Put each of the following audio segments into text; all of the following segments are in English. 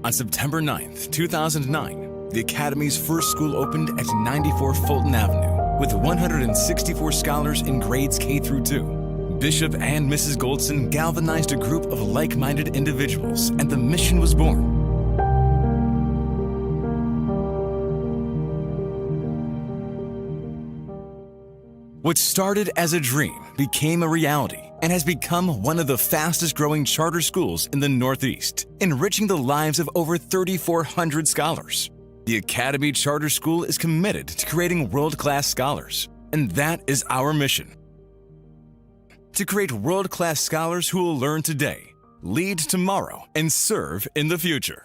On September 9th, 2009, the Academy's first school opened at 94 Fulton Avenue with 164 scholars in grades K through 2. Bishop and Mrs. Goldson galvanized a group of like-minded individuals, and the mission was born. What started as a dream became a reality and has become one of the fastest-growing charter schools in the Northeast, enriching the lives of over 3,400 scholars. The Academy Charter School is committed to creating world-class scholars, and that is our mission. To create world-class scholars who will learn today, lead tomorrow, and serve in the future.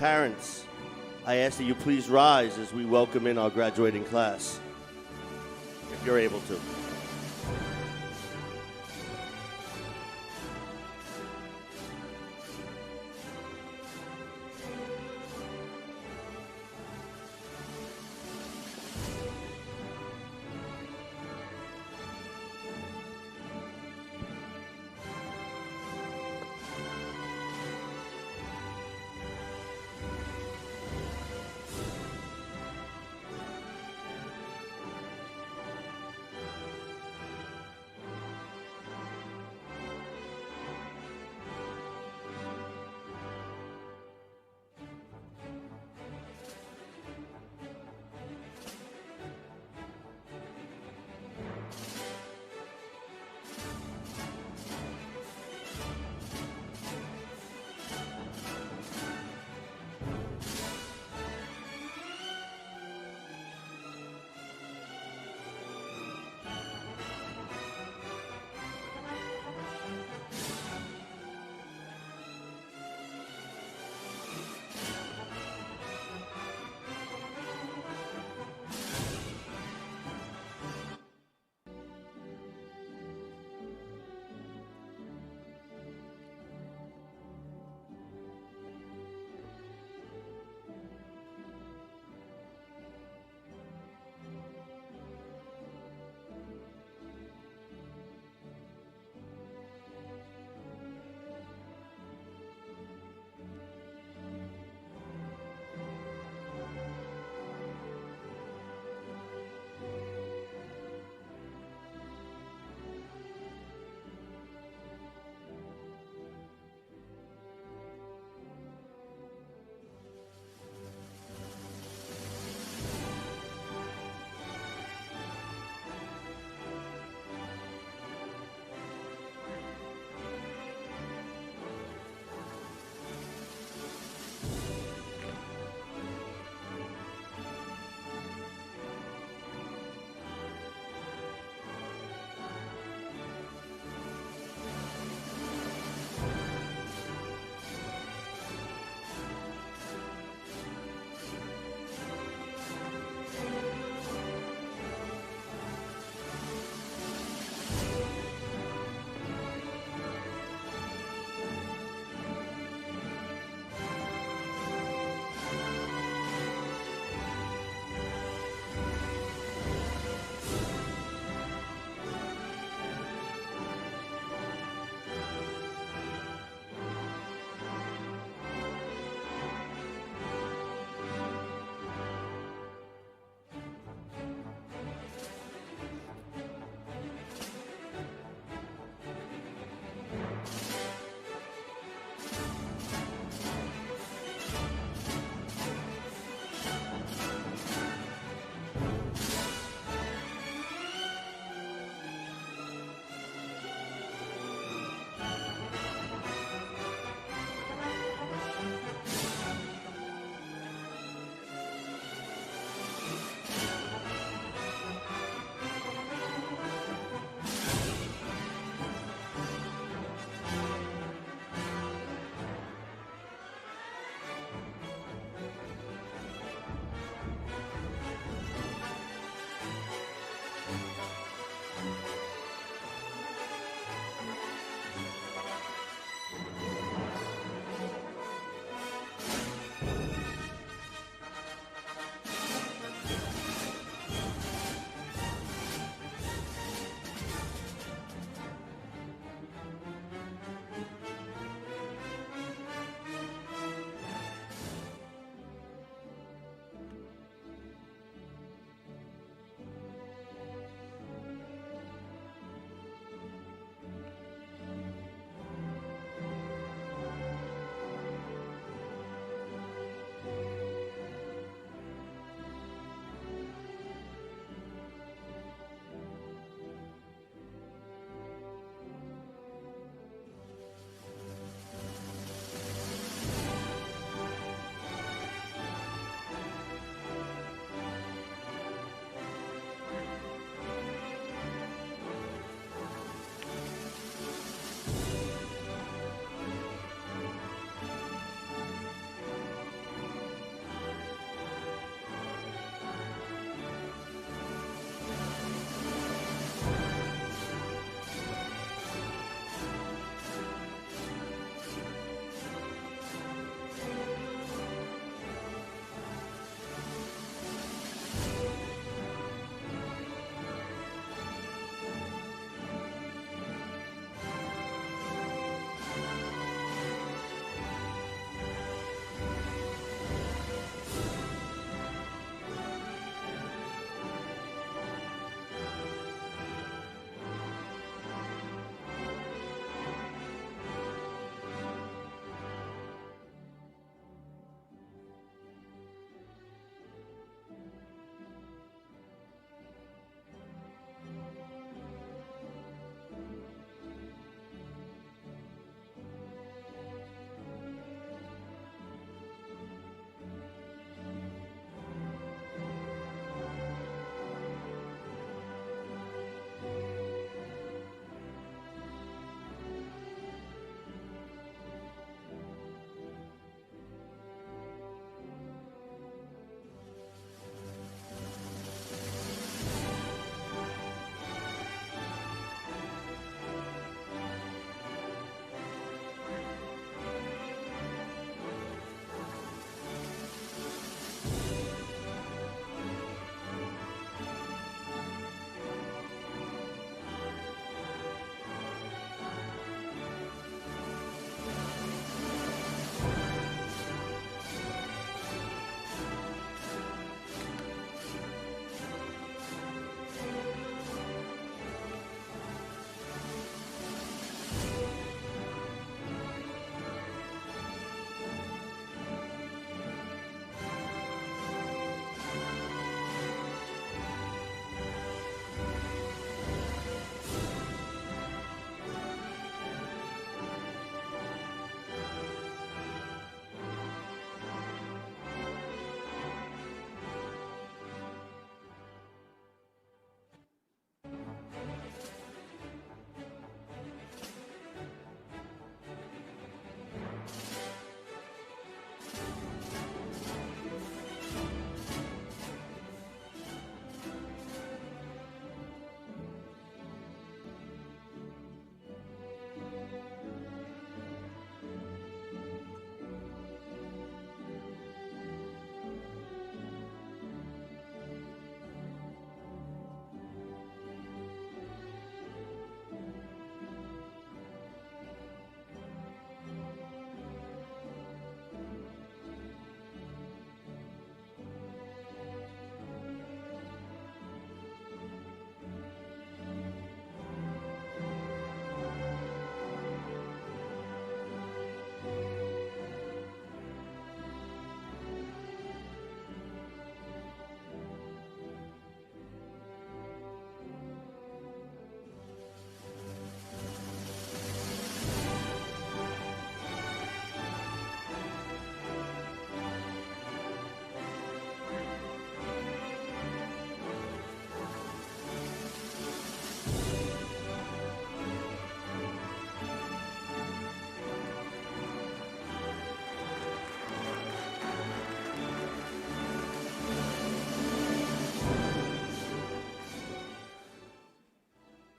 Parents, I ask that you please rise as we welcome in our graduating class, if you're able to.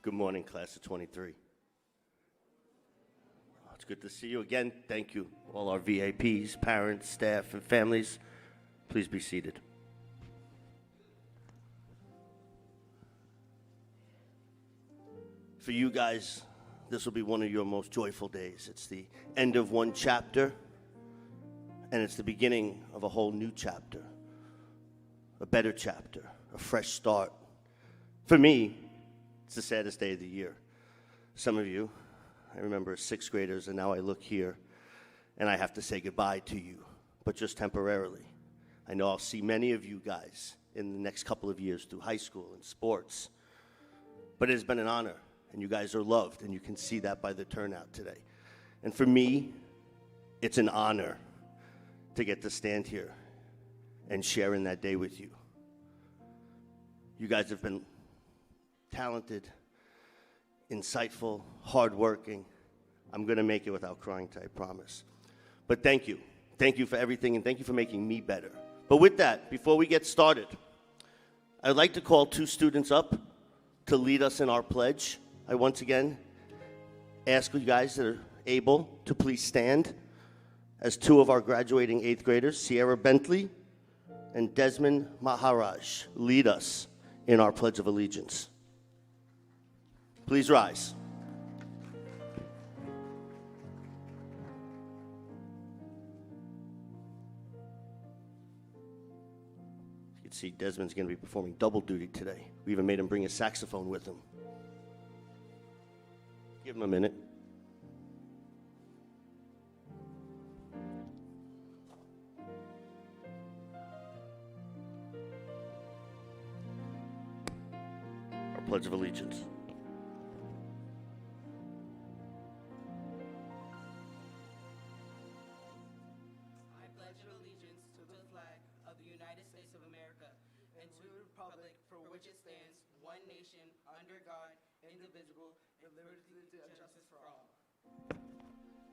Good morning, class of 23. It's good to see you again. Thank you, all our VIPs, parents, staff, and families. Please be seated. For you guys, this will be one of your most joyful days. It's the end of one chapter, and it's the beginning of a whole new chapter, a better chapter, a fresh start. For me, it's the saddest day of the year. Some of you, I remember, sixth graders, and now I look here, and I have to say goodbye to you, but just temporarily. I know I'll see many of you guys in the next couple of years through high school and sports, but it has been an honor, and you guys are loved, and you can see that by the turnout today. And for me, it's an honor to get to stand here and share in that day with you. You guys have been talented, insightful, hardworking. I'm going to make it without crying, I promise. But thank you. Thank you for everything, and thank you for making me better. But with that, before we get started, I'd like to call two students up to lead us in our pledge. I once again ask you guys that are able to please stand as two of our graduating 8th graders, Sierra Bentley and Desmond Maharaj, lead us in our Pledge of Allegiance. Please rise. You can see Desmond's going to be performing double duty today. We even made him bring his saxophone with him. Give him a minute. Our Pledge of Allegiance.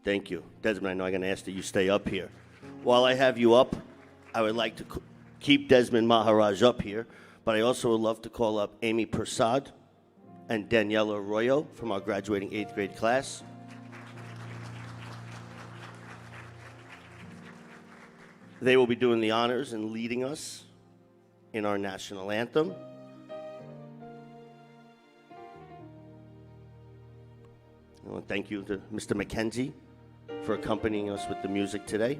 Thank you. Desmond, I know I'm going to ask that you stay up here. While I have you up, I would like to keep Desmond Maharaj up here, but I also would love to call up Amy Prasad and Daniela Arroyo from our graduating 8th grade class. They will be doing the honors and leading us in our national anthem. I want to thank you to Mr. McKenzie for accompanying us with the music today.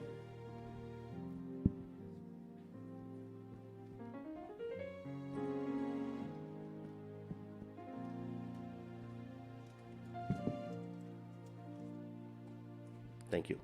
Thank you.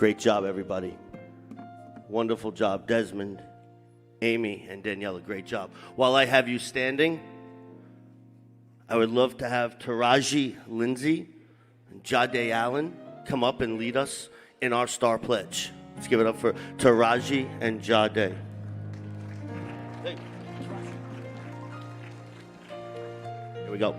Great job, everybody. Wonderful job, Desmond, Amy, and Daniela. Great job. While I have you standing, I would love to have Taraji Lindsay and Jade Allen come up and lead us in our Star Pledge. Let's give it up for Taraji and Jade. Hey. Here we go.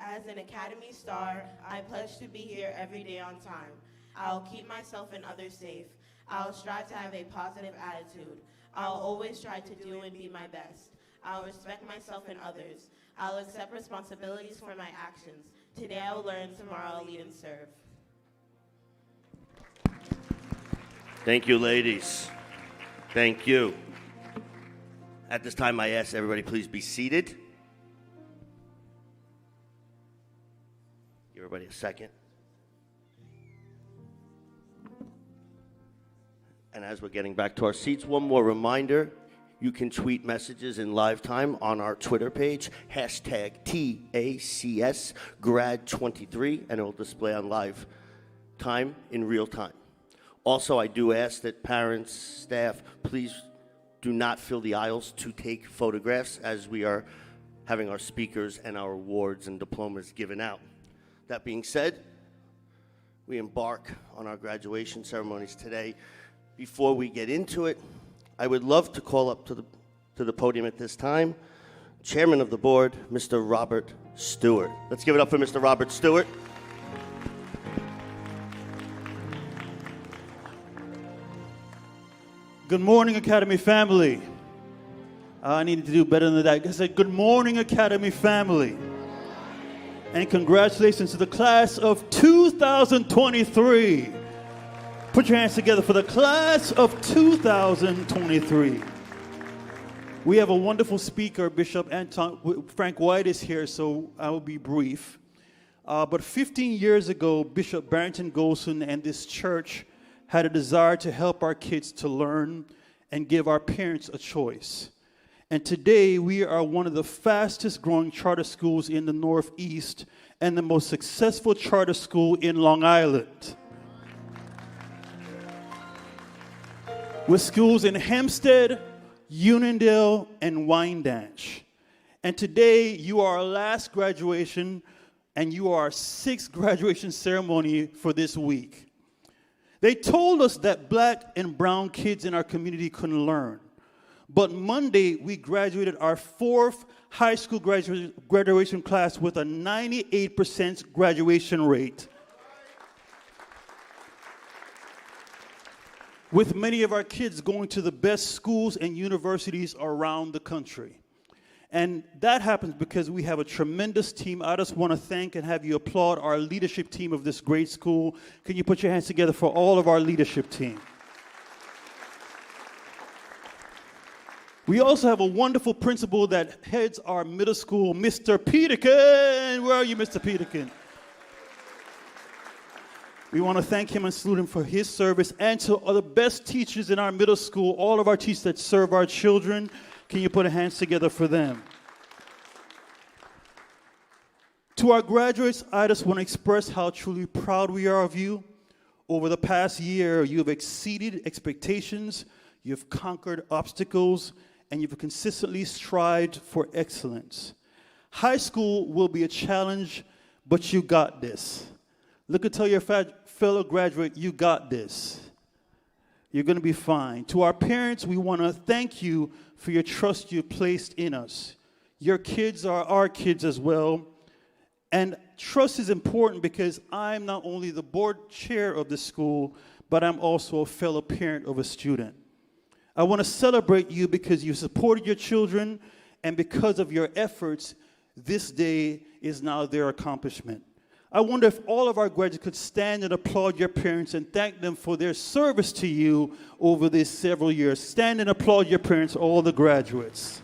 As an Academy star, I pledge to be here every day on time. I'll keep myself and others safe. I'll strive to have a positive attitude. I'll always try to do and be my best. I'll respect myself and others. I'll accept responsibilities for my actions. Today I will learn, tomorrow I'll lead and serve. Thank you, ladies. Thank you. At this time, I ask everybody please be seated. Give everybody a second. And as we're getting back to our seats, one more reminder. You can tweet messages in live time on our Twitter page, hashtag TACSGrad23, and it will display on live time in real time. Also, I do ask that parents, staff, please do not fill the aisles to take photographs as we are having our speakers and our awards and diplomas given out. That being said, we embark on our graduation ceremonies today. Before we get into it, I would love to call up to the podium at this time, Chairman of the Board, Mr. Robert Stewart. Let's give it up for Mr. Robert Stewart. Good morning, Academy family. I needed to do better than that. I said, good morning, Academy family. And congratulations to the class of 2023. Put your hands together for the class of 2023. We have a wonderful speaker, Bishop Frank White is here, so I will be brief. But 15 years ago, Bishop Barrington Golson and this church had a desire to help our kids to learn and give our parents a choice. And today, we are one of the fastest growing charter schools in the Northeast and the most successful charter school in Long Island. With schools in Hempstead, Uniondale, and Wyandanch. And today, you are our last graduation, and you are our 6th graduation ceremony for this week. They told us that black and brown kids in our community couldn't learn. But Monday, we graduated our 4th high school graduation class with a 98% graduation rate. With many of our kids going to the best schools and universities around the country. And that happens because we have a tremendous team. I just want to thank and have you applaud our leadership team of this great school. Can you put your hands together for all of our leadership team? We also have a wonderful principal that heads our middle school, Mr. Peterkin. Where are you, Mr. Peterkin? We want to thank him and salute him for his service, and to all the best teachers in our middle school, all of our teachers that serve our children. Can you put your hands together for them? To our graduates, I just want to express how truly proud we are of you. Over the past year, you have exceeded expectations, you've conquered obstacles, and you've consistently strived for excellence. High school will be a challenge, but you got this. Look and tell your fellow graduate, you got this. You're going to be fine. To our parents, we want to thank you for your trust you placed in us. Your kids are our kids as well. And trust is important because I'm not only the board chair of the school, but I'm also a fellow parent of a student. I want to celebrate you because you supported your children, and because of your efforts, this day is now their accomplishment. I wonder if all of our graduates could stand and applaud your parents and thank them for their service to you over these several years. Stand and applaud your parents, all the graduates.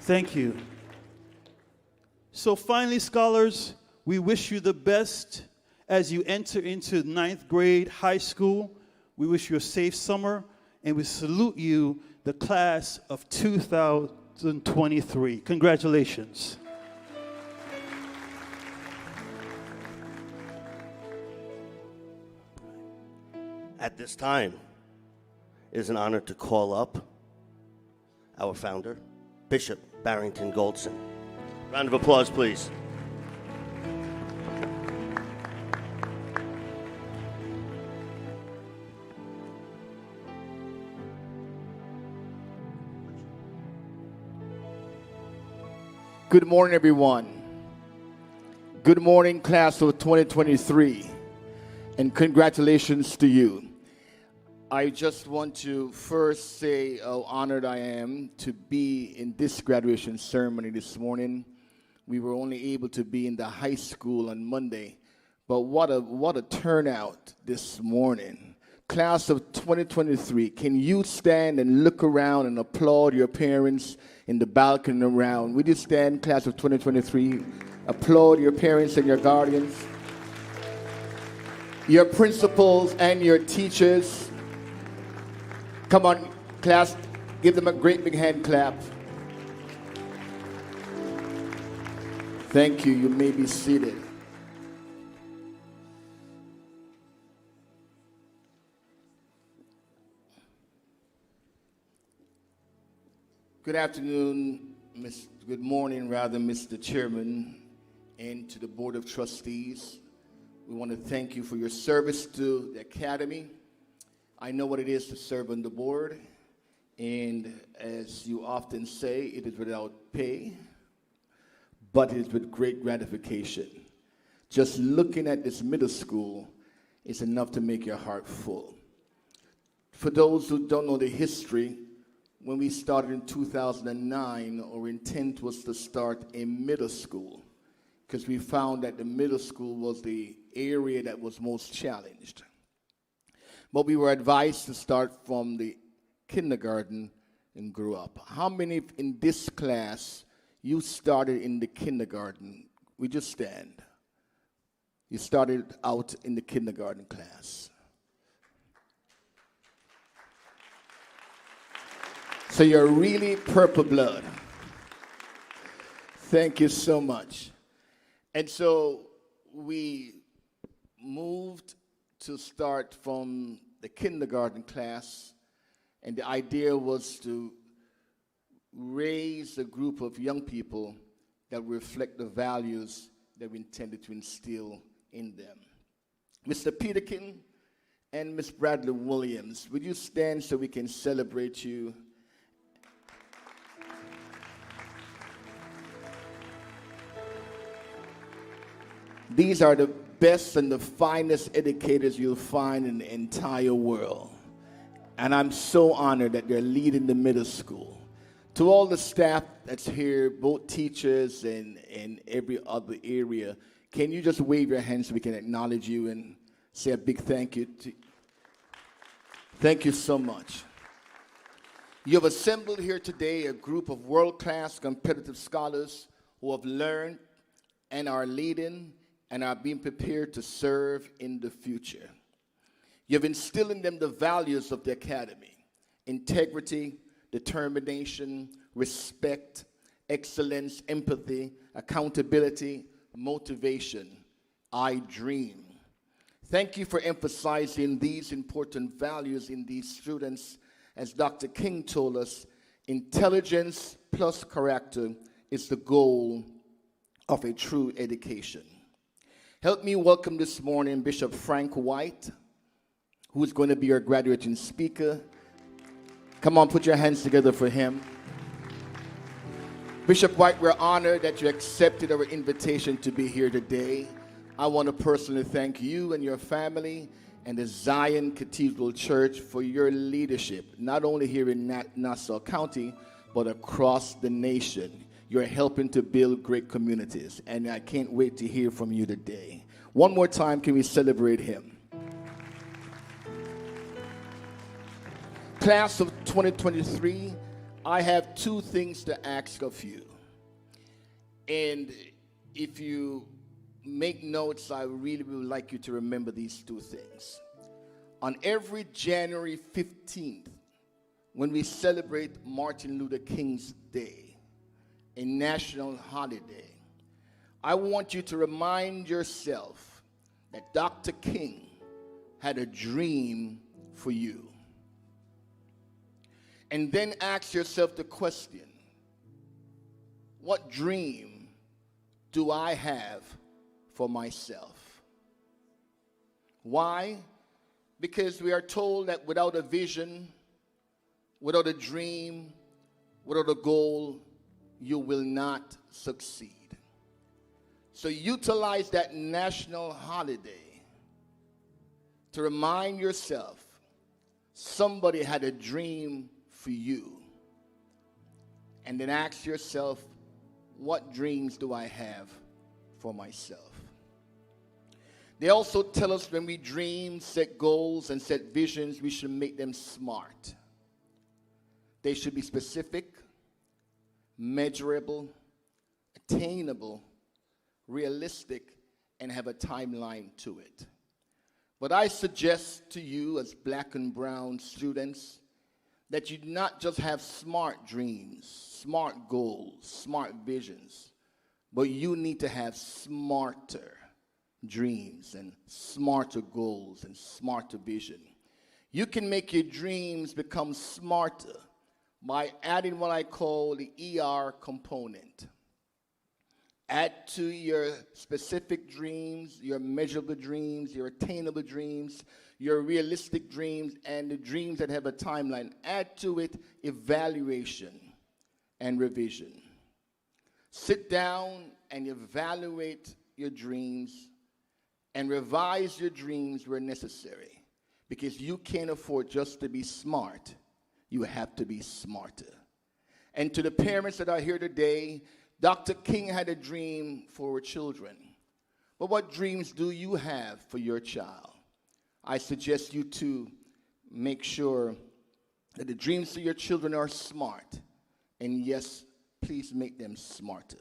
Thank you. So finally, scholars, we wish you the best as you enter into 9th grade high school. We wish you a safe summer, and we salute you, the class of 2023. Congratulations. At this time, it is an honor to call up our founder, Bishop Barrington Goldson. Round of applause, please. Good morning, everyone. Good morning, class of 2023, and congratulations to you. I just want to first say how honored I am to be in this graduation ceremony this morning. We were only able to be in the high school on Monday, but what a turnout this morning. Class of 2023, can you stand and look around and applaud your parents in the balcony around? Would you stand, class of 2023? Applaud your parents and your guardians, your principals and your teachers. Come on, class, give them a great big hand clap. Thank you. You may be seated. Good afternoon, good morning, rather, Mr. Chairman, and to the Board of Trustees. We want to thank you for your service to the Academy. I know what it is to serve on the board, and as you often say, it is without pay, but it is with great gratification. Just looking at this middle school is enough to make your heart full. For those who don't know the history, when we started in 2009, our intent was to start a middle school because we found that the middle school was the area that was most challenged. But we were advised to start from the kindergarten and grew up. How many in this class, you started in the kindergarten? We just stand. You started out in the kindergarten class. So you're really purple blood. Thank you so much. And so we moved to start from the kindergarten class, and the idea was to raise a group of young people that reflect the values that we intended to instill in them. Mr. Peterkin and Miss Bradley Williams, would you stand so we can celebrate you? These are the best and the finest educators you'll find in the entire world. And I'm so honored that they're leading the middle school. To all the staff that's here, both teachers and every other area, can you just wave your hands so we can acknowledge you and say a big thank you to you? Thank you so much. You have assembled here today a group of world-class competitive scholars who have learned and are leading and are being prepared to serve in the future. You've instilled in them the values of the Academy: integrity, determination, respect, excellence, empathy, accountability, motivation. I dream. Thank you for emphasizing these important values in these students. As Dr. King told us, intelligence plus character is the goal of a true education. Help me welcome this morning Bishop Frank White, who is going to be our graduating speaker. Come on, put your hands together for him. Bishop White, we're honored that you accepted our invitation to be here today. I want to personally thank you and your family and the Zion Cathedral Church for your leadership, not only here in Nassau County, but across the nation. You're helping to build great communities, and I can't wait to hear from you today. One more time, can we celebrate him? Class of 2023, I have two things to ask of you. And if you make notes, I really would like you to remember these two things. On every January 15th, when we celebrate Martin Luther King's Day, a national holiday, I want you to remind yourself that Dr. King had a dream for you. And then ask yourself the question, what dream do I have for myself? Why? Because we are told that without a vision, without a dream, without a goal, you will not succeed. So utilize that national holiday to remind yourself somebody had a dream for you. And then ask yourself, what dreams do I have for myself? They also tell us when we dream, set goals, and set visions, we should make them smart. They should be specific, measurable, attainable, realistic, and have a timeline to it. But I suggest to you as black and brown students that you not just have smart dreams, smart goals, smart visions, but you need to have smarter dreams and smarter goals and smarter vision. You can make your dreams become smarter by adding what I call the ER component. Add to your specific dreams, your measurable dreams, your attainable dreams, your realistic dreams, and the dreams that have a timeline. Add to it evaluation and revision. Sit down and evaluate your dreams and revise your dreams where necessary, because you can't afford just to be smart. You have to be smarter. And to the parents that are here today, Dr. King had a dream for children. But what dreams do you have for your child? I suggest you to make sure that the dreams for your children are smart. And yes, please make them smarter.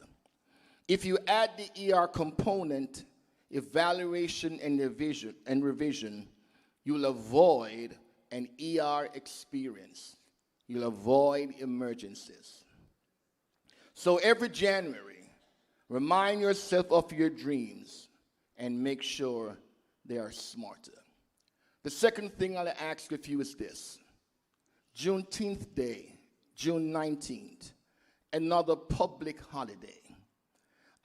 If you add the ER component, evaluation and revision, you'll avoid an ER experience. You'll avoid emergencies. So every January, remind yourself of your dreams and make sure they are smarter. The second thing I'll ask of you is this. Juneteenth Day, June 19th, another public holiday.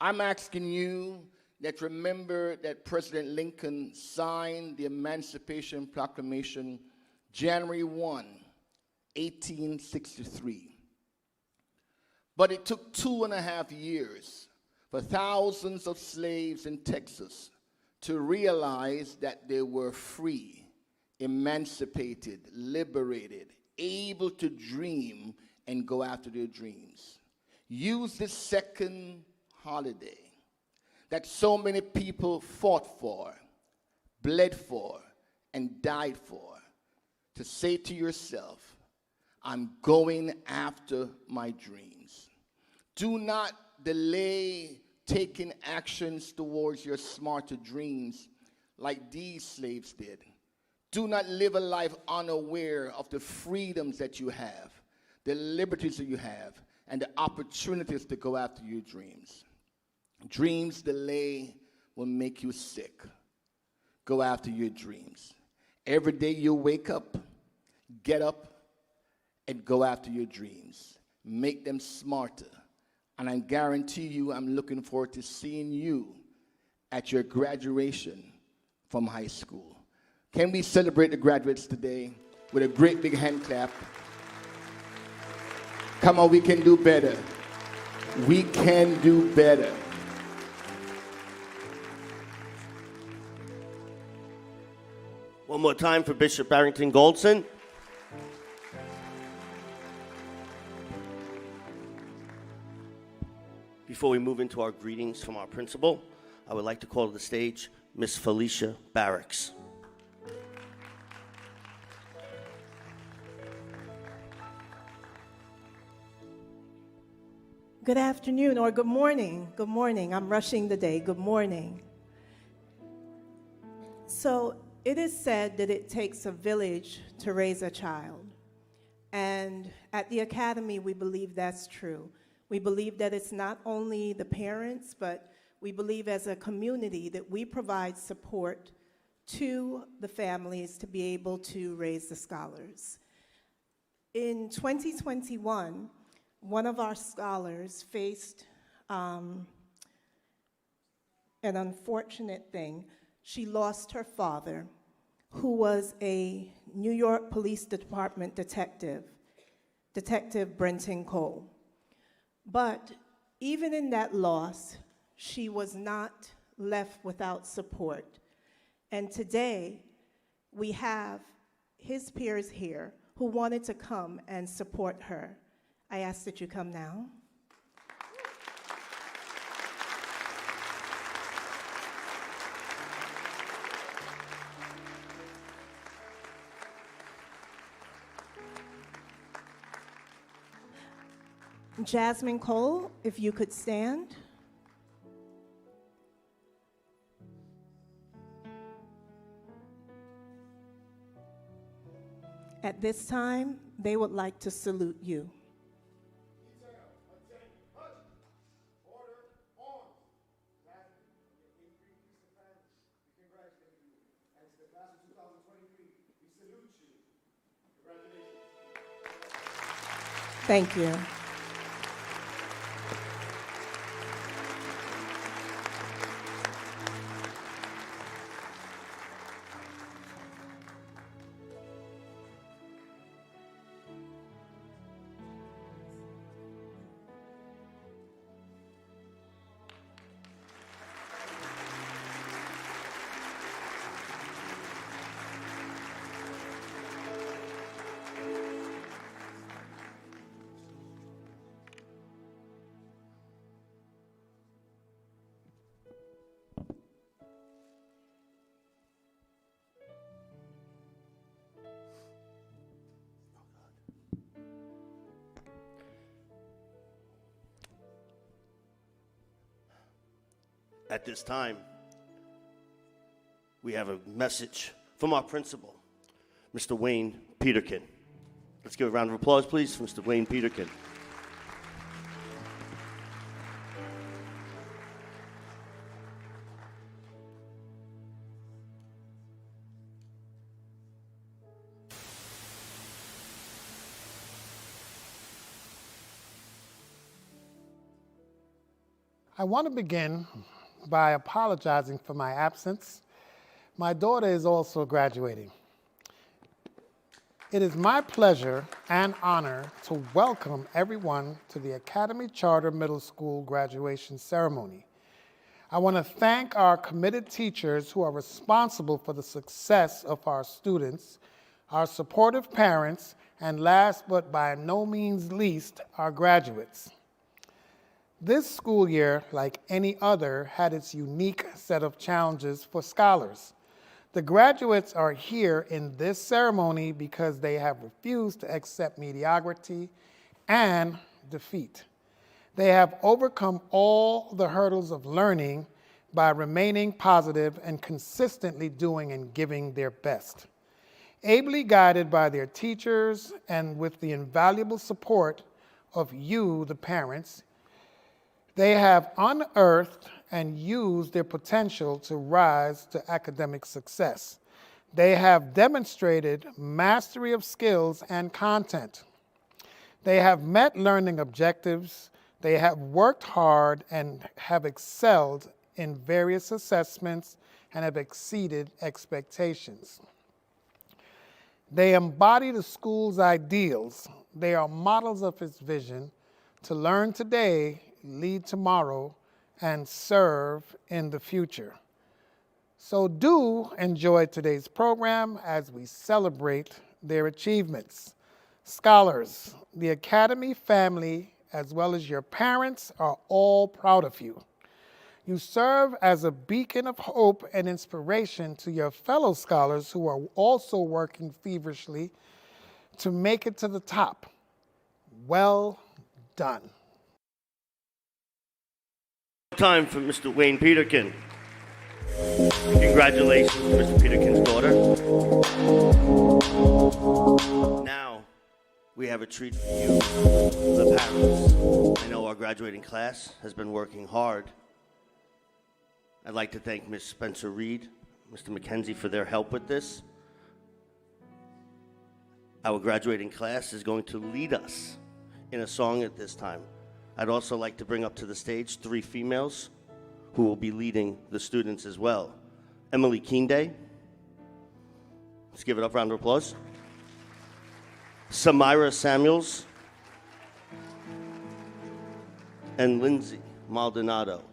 I'm asking you that remember that President Lincoln signed the Emancipation Proclamation January 1, 1863. But it took 2.5 years for thousands of slaves in Texas to realize that they were free, emancipated, liberated, able to dream and go after their dreams. Use this second holiday that so many people fought for, bled for, and died for, to say to yourself, I'm going after my dreams. Do not delay taking actions towards your smarter dreams like these slaves did. Do not live a life unaware of the freedoms that you have, the liberties that you have, and the opportunities to go after your dreams. Dreams delay will make you sick. Go after your dreams. Every day you wake up, get up, and go after your dreams. Make them smarter. And I guarantee you, I'm looking forward to seeing you at your graduation from high school. Can we celebrate the graduates today with a great big hand clap? Come on, we can do better. We can do better. One more time for Bishop Barrington Goldson. Before we move into our greetings from our principal, I would like to call to the stage Miss Felicia Barracks. Good afternoon or good morning. Good morning. I'm rushing the day. Good morning. So it is said that it takes a village to raise a child. And At the Academy, we believe that's true. We believe that it's not only the parents, but we believe as a community that we provide support to the families to be able to raise the scholars. In 2021, one of our scholars faced an unfortunate thing. She lost her father, who was a New York Police Department detective, Detective Brenton Cole. But even in that loss, she was not left without support. And today, we have his peers here who wanted to come and support her. I ask that you come now. Jasmine Cole, if you could stand. At this time, they would like to salute you. Thank you. At this time, we have a message from our principal, Mr. Wayne Peterkin. Let's give a round of applause, please, for Mr. Wayne Peterkin. I want to begin by apologizing for my absence. My daughter is also graduating. It is my pleasure and honor to welcome everyone to the Academy Charter Middle School graduation ceremony. I want to thank our committed teachers who are responsible for the success of our students, our supportive parents, and last but by no means least, our graduates. This school year, like any other, had its unique set of challenges for scholars. The graduates are here in this ceremony because they have refused to accept mediocrity and defeat. They have overcome all the hurdles of learning by remaining positive and consistently doing and giving their best. Ably guided by their teachers and with the invaluable support of you, the parents, they have unearthed and used their potential to rise to academic success. They have demonstrated mastery of skills and content. They have met learning objectives. They have worked hard and have excelled in various assessments and have exceeded expectations. They embody the school's ideals. They are models of its vision to learn today, lead tomorrow, and serve in the future. So do enjoy today's program as we celebrate their achievements. Scholars, the Academy family, as well as your parents, are all proud of you. You serve as a beacon of hope and inspiration to your fellow scholars who are also working feverishly to make it to the top. Well done. Time for Mr. Wayne Peterkin. Congratulations to Mr. Peterkin's daughter. Now, we have a treat for you, the parents. I know our graduating class has been working hard. I'd like to thank Ms. Spencer Reed, Mr. McKenzie for their help with this. Our graduating class is going to lead us in a song at this time. I'd also like to bring up to the stage 3 females who will be leading the students as well. Emily Keenday. Let's give it up, round of applause. Samira Samuels. And Lindsay Maldonado.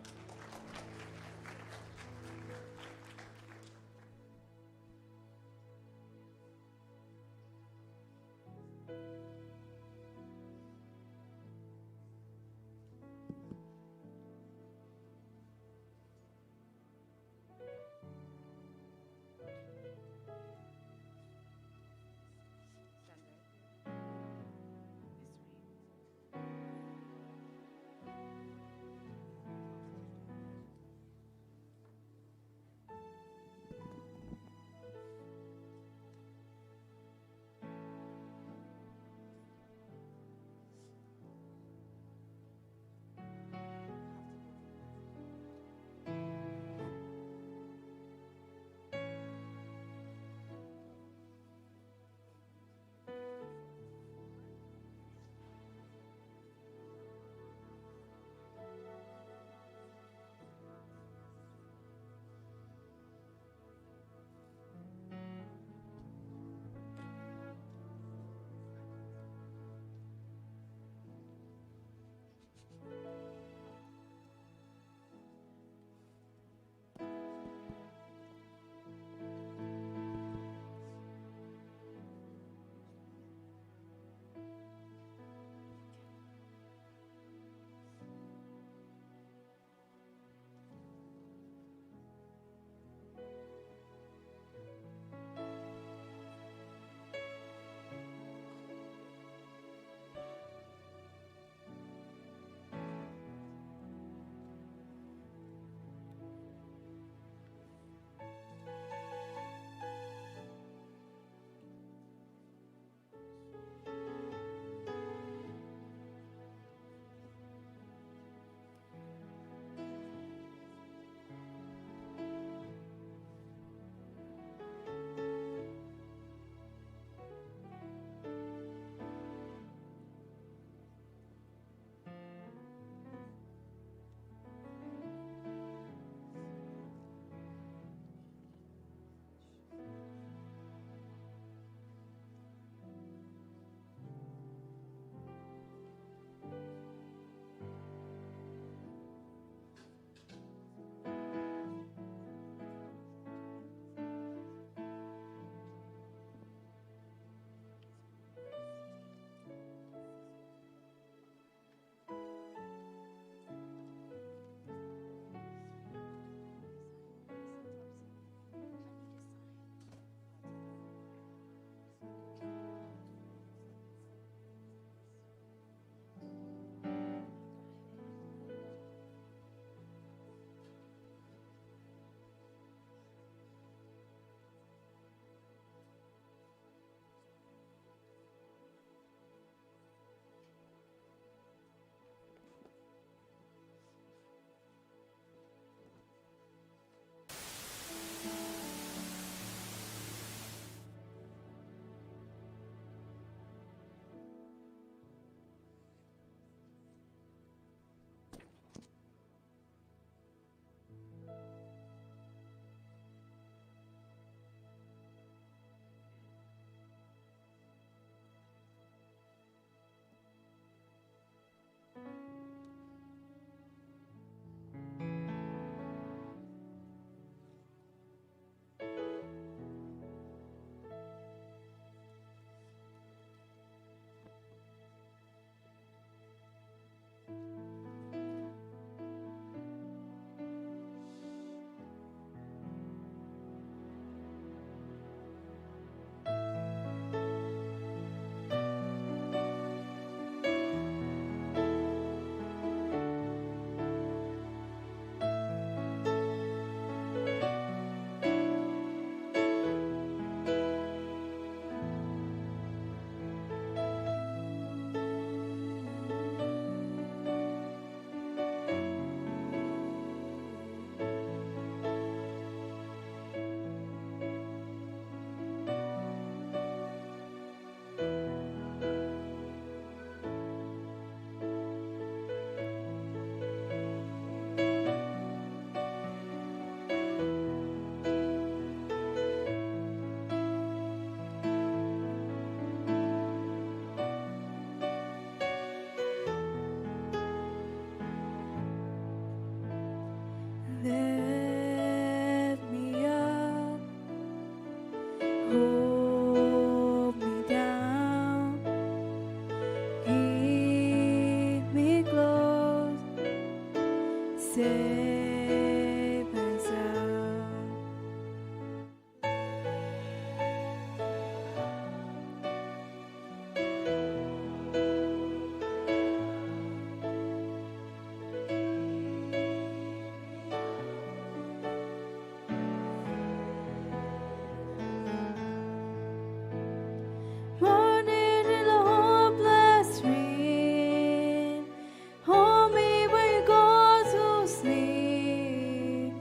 safe and sound. Morning in a hopeless dream, hold me when you go to sleep.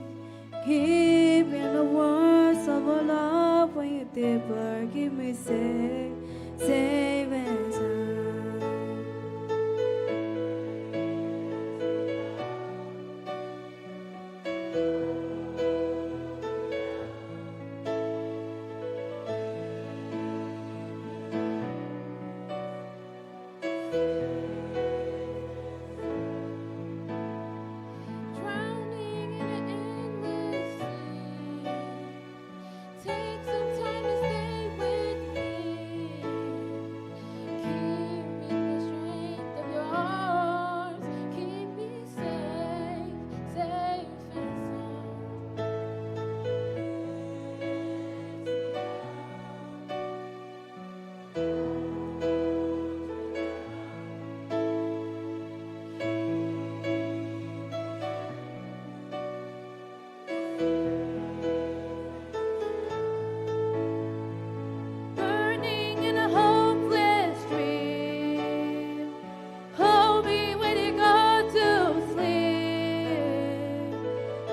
Give me the words of a love when you dipper. Give me safe, safe and sound. Drowning in an endless sea. Take some time to stay with me. Keep me in the strength of your arms. Keep me safe, safe and sound. Burning in a hopeless dream, hold me when you go to sleep.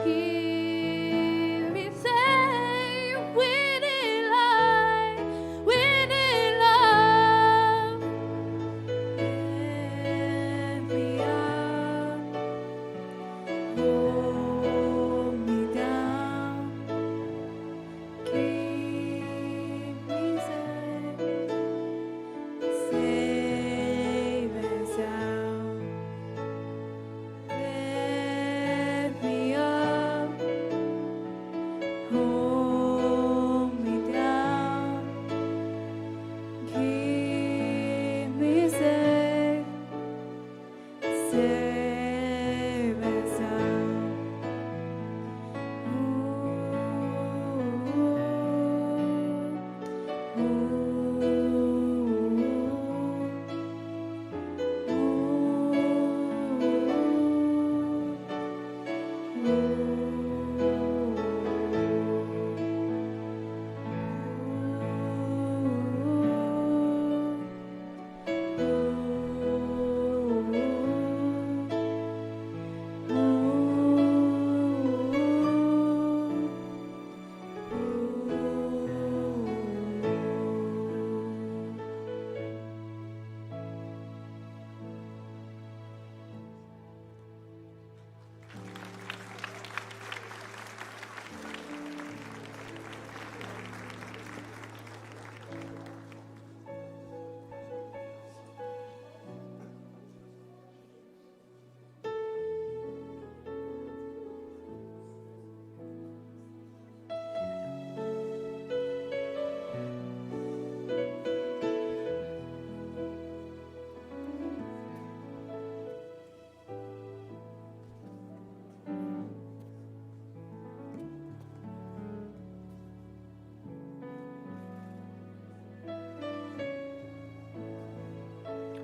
Keep me safe, winning life, winning love. Lift me up, hold me down. Keep me safe, safe and sound. Lift me up, hold me down. Keep me safe, safe and sound.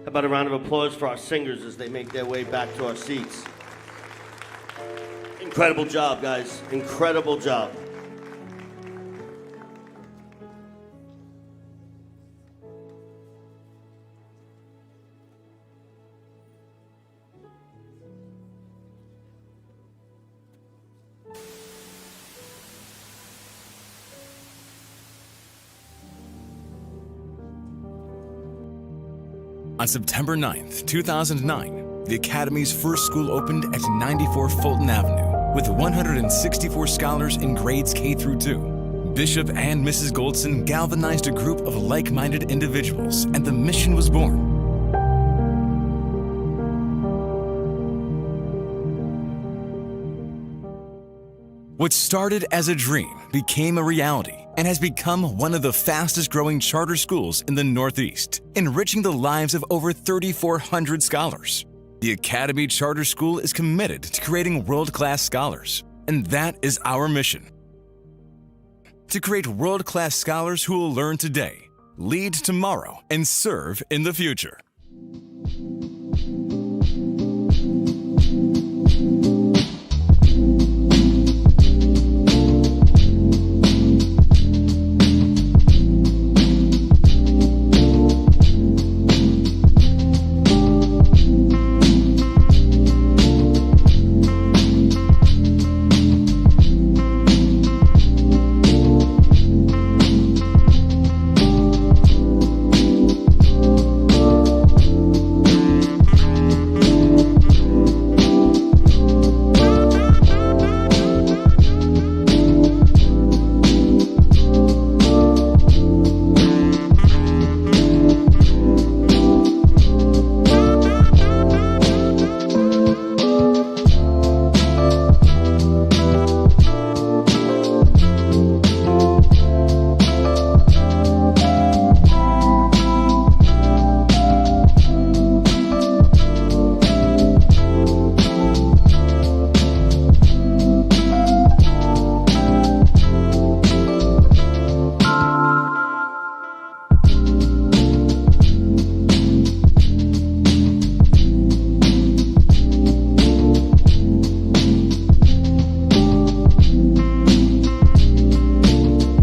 How about a round of applause for our singers as they make their way back to our seats? Incredible job, guys. Incredible job. On September 9th, 2009, the Academy's first school opened at 94 Fulton Avenue with 164 scholars in grades K through 2. Bishop and Mrs. Goldson galvanized a group of like-minded individuals, and the mission was born. What started as a dream became a reality and has become one of the fastest-growing charter schools in the Northeast, enriching the lives of over 3,400 scholars. The Academy Charter School is committed to creating world-class scholars, and that is our mission. To create world-class scholars who will learn today, lead tomorrow, and serve in the future.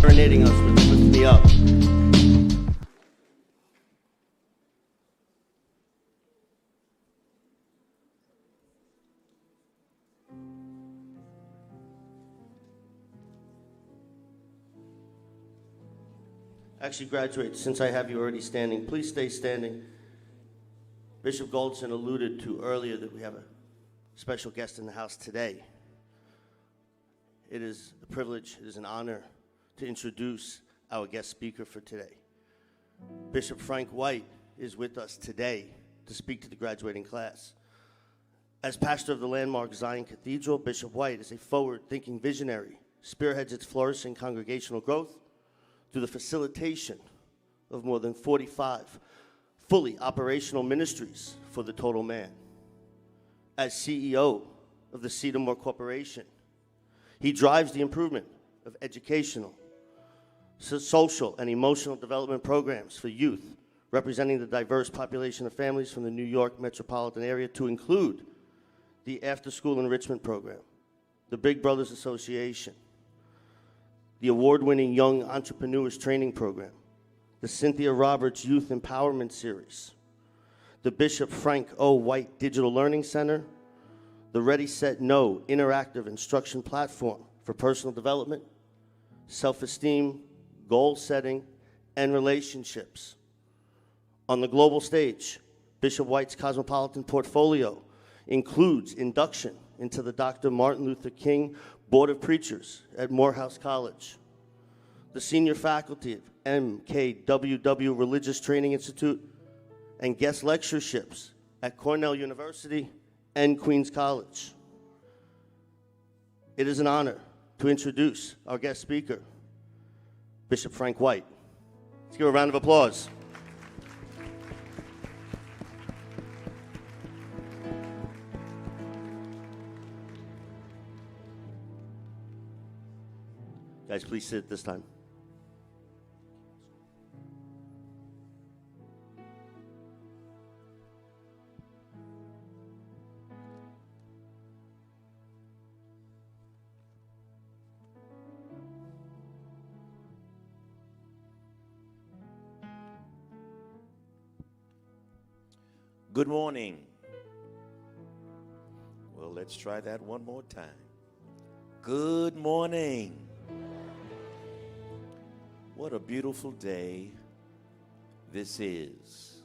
Serenading us with Lift Me Up. Actually, graduates, since I have you already standing, please stay standing. Bishop Goldson alluded to earlier that we have a special guest in the house today. It is a privilege, it is an honor to introduce our guest speaker for today. Bishop Frank White is with us today to speak to the graduating class. As pastor of the landmark Zion Cathedral, Bishop White is a forward-thinking visionary, spearheads its flourishing congregational growth through the facilitation of more than 45 fully operational ministries for the total man. As CEO of the Cedarmore Corporation, he drives the improvement of educational, social, and emotional development programs for youth, representing the diverse population of families from the New York metropolitan area, to include the after-school enrichment program, the Big Brothers Association, the award-winning Young Entrepreneurs Training Program, the Cynthia Roberts Youth Empowerment Series, the Bishop Frank O. White Digital Learning Center, the Ready, Set, Know interactive instruction platform for personal development, self-esteem, goal setting, and relationships. On the global stage, Bishop White's cosmopolitan portfolio includes induction into the Dr. Martin Luther King Board of Preachers at Morehouse College, the senior faculty of MKWW Religious Training Institute, and guest lectureships at Cornell University and Queens College. It is an honor to introduce our guest speaker, Bishop Frank White. Let's give a round of applause. Guys, please sit at this time. Good morning. Well, let's try that one more time. Good morning. What a beautiful day this is.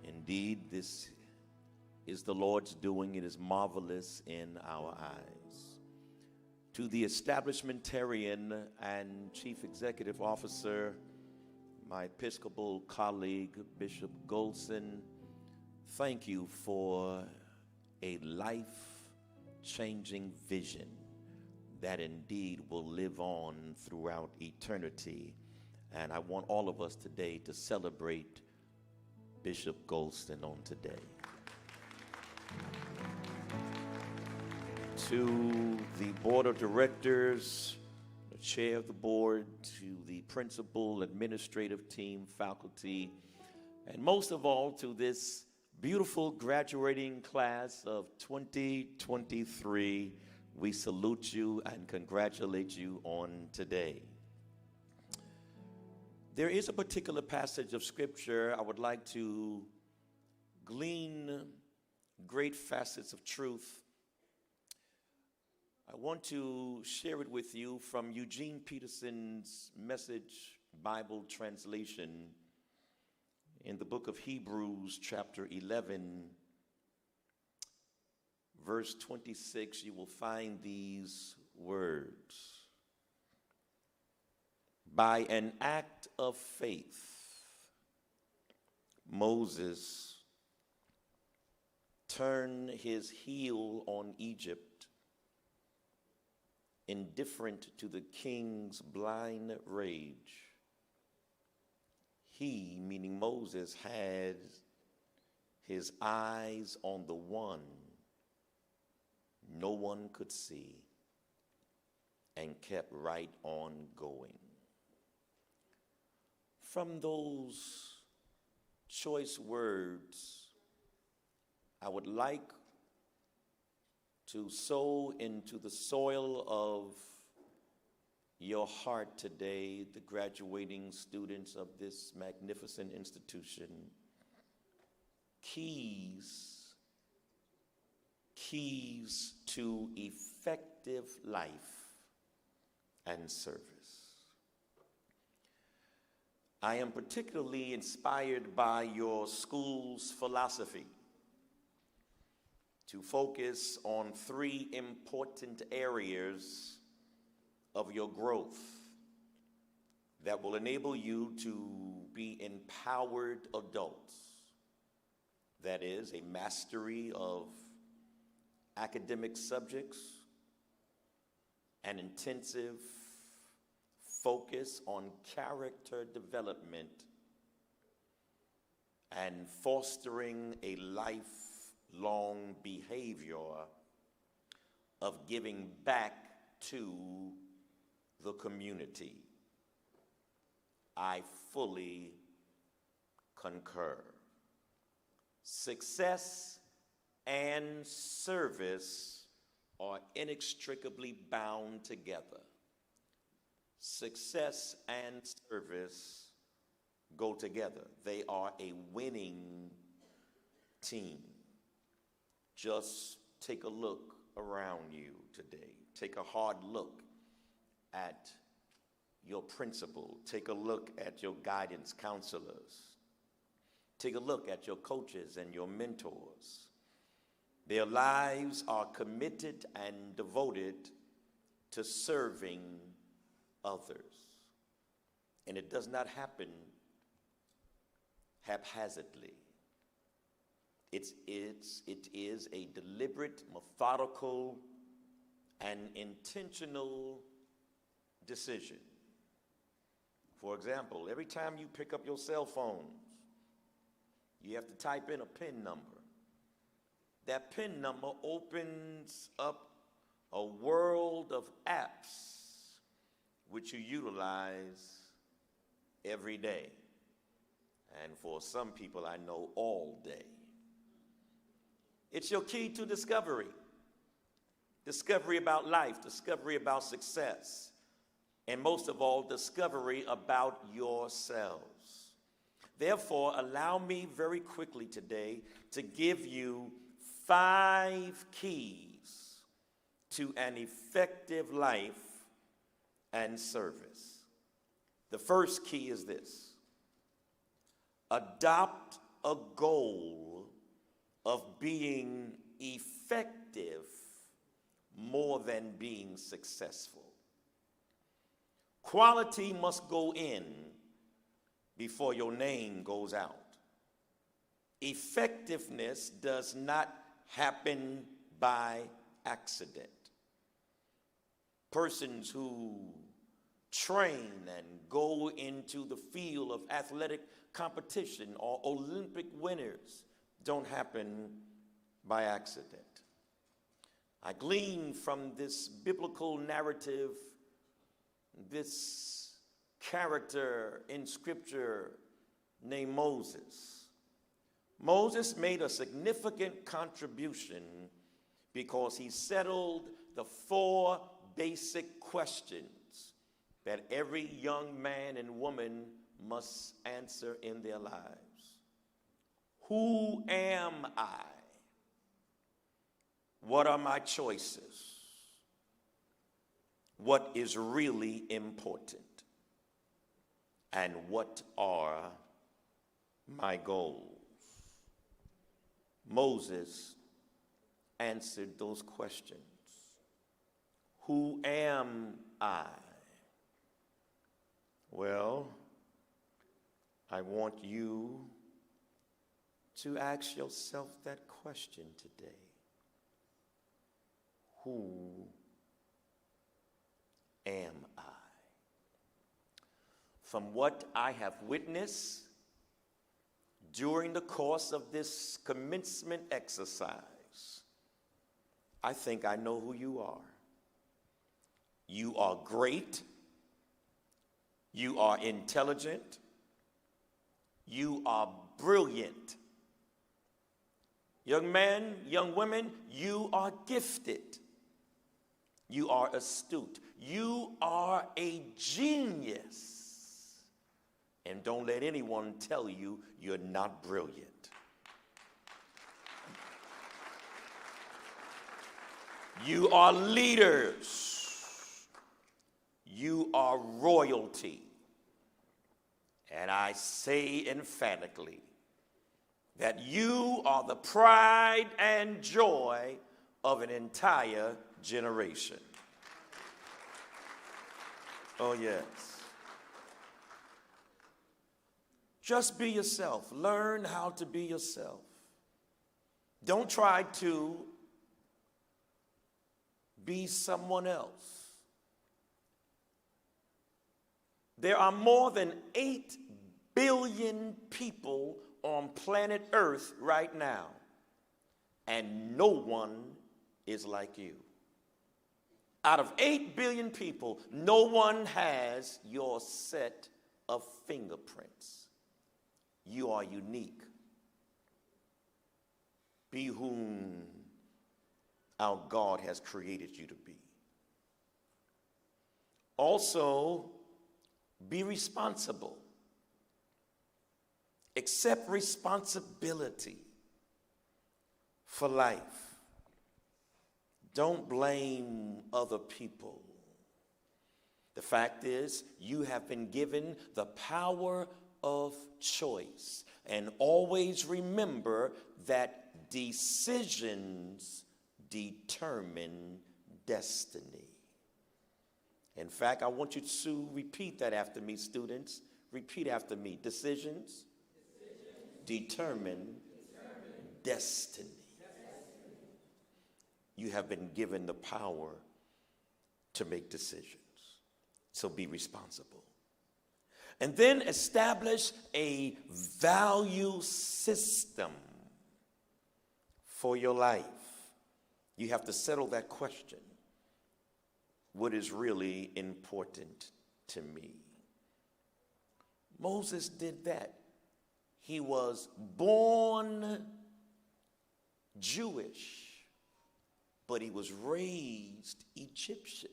Indeed, this is the Lord's doing. It is marvelous in our eyes. To the establishmentarian and chief executive officer, my Episcopal colleague, Bishop Goldson, thank you for a life-changing vision that indeed will live on throughout eternity. And I want all of us today to celebrate Bishop Goldson on today. To the board of directors, the chair of the board, to the principal, administrative team, faculty, and most of all to this beautiful graduating class of 2023, we salute you and congratulate you on today. There is a particular passage of scripture I would like to glean great facets of truth. I want to share it with you from Eugene Peterson's Message Bible translation in the book of Hebrews, chapter 11, verse 26. You will find these words. By an act of faith, Moses turned his heel on Egypt, indifferent to the king's blind rage. He, meaning Moses, had his eyes on the one no one could see and kept right on going. From those choice words, I would like to sow into the soil of your heart today, the graduating students of this magnificent institution, keys to effective life and service. I am particularly inspired by your school's philosophy to focus on three important areas of your growth that will enable you to be empowered adults. That is, a mastery of academic subjects, an intensive focus on character development, and fostering a lifelong behavior of giving back to the community. I fully concur. Success and service are inextricably bound together. Success and service go together. They are a winning team. Just take a look around you today. Take a hard look at your principal. Take a look at your guidance counselors. Take a look at your coaches and your mentors. Their lives are committed and devoted to serving others. And it does not happen haphazardly. It is a deliberate, methodical, and intentional decision. For example, every time you pick up your cell phones, you have to type in a PIN number. That PIN number opens up a world of apps which you utilize every day. And for some people I know, all day. It's your key to discovery. Discovery about life, discovery about success, and most of all, discovery about yourselves. Therefore, allow me very quickly today to give you 5 keys to an effective life and service. The first key is this: adopt a goal of being effective more than being successful. Quality must go in before your name goes out. Effectiveness does not happen by accident. Persons who train and go into the field of athletic competition or Olympic winners don't happen by accident. I glean from this biblical narrative, this character in Scripture named Moses. Moses made a significant contribution because he settled the 4 basic questions that every young man and woman must answer in their lives. Who am I? What are my choices? What is really important? And what are my goals? Moses answered those questions. Who am I? Well, I want you to ask yourself that question today. Who am I? From what I have witnessed during the course of this commencement exercise, I think I know who you are. You are great. You are intelligent. You are brilliant. Young men, young women, you are gifted. You are astute. You are a genius. And don't let anyone tell you you're not brilliant. You are leaders. You are royalty. And I say emphatically that you are the pride and joy of an entire generation. Oh, yes. Just be yourself. Learn how to be yourself. Don't try to be someone else. There are more than 8 billion people on planet Earth right now, and no one is like you. Out of 8 billion people, no one has your set of fingerprints. You are unique. Be whom our God has created you to be. Also, be responsible. Accept responsibility for life. Don't blame other people. The fact is, you have been given the power of choice. And always remember that decisions determine destiny. In fact, I want you to repeat that after me, students. Repeat after me. Decisions determine destiny. You have been given the power to make decisions. So be responsible. And then establish a value system for your life. You have to settle that question. What is really important to me? Moses did that. He was born Jewish, but he was raised Egyptian.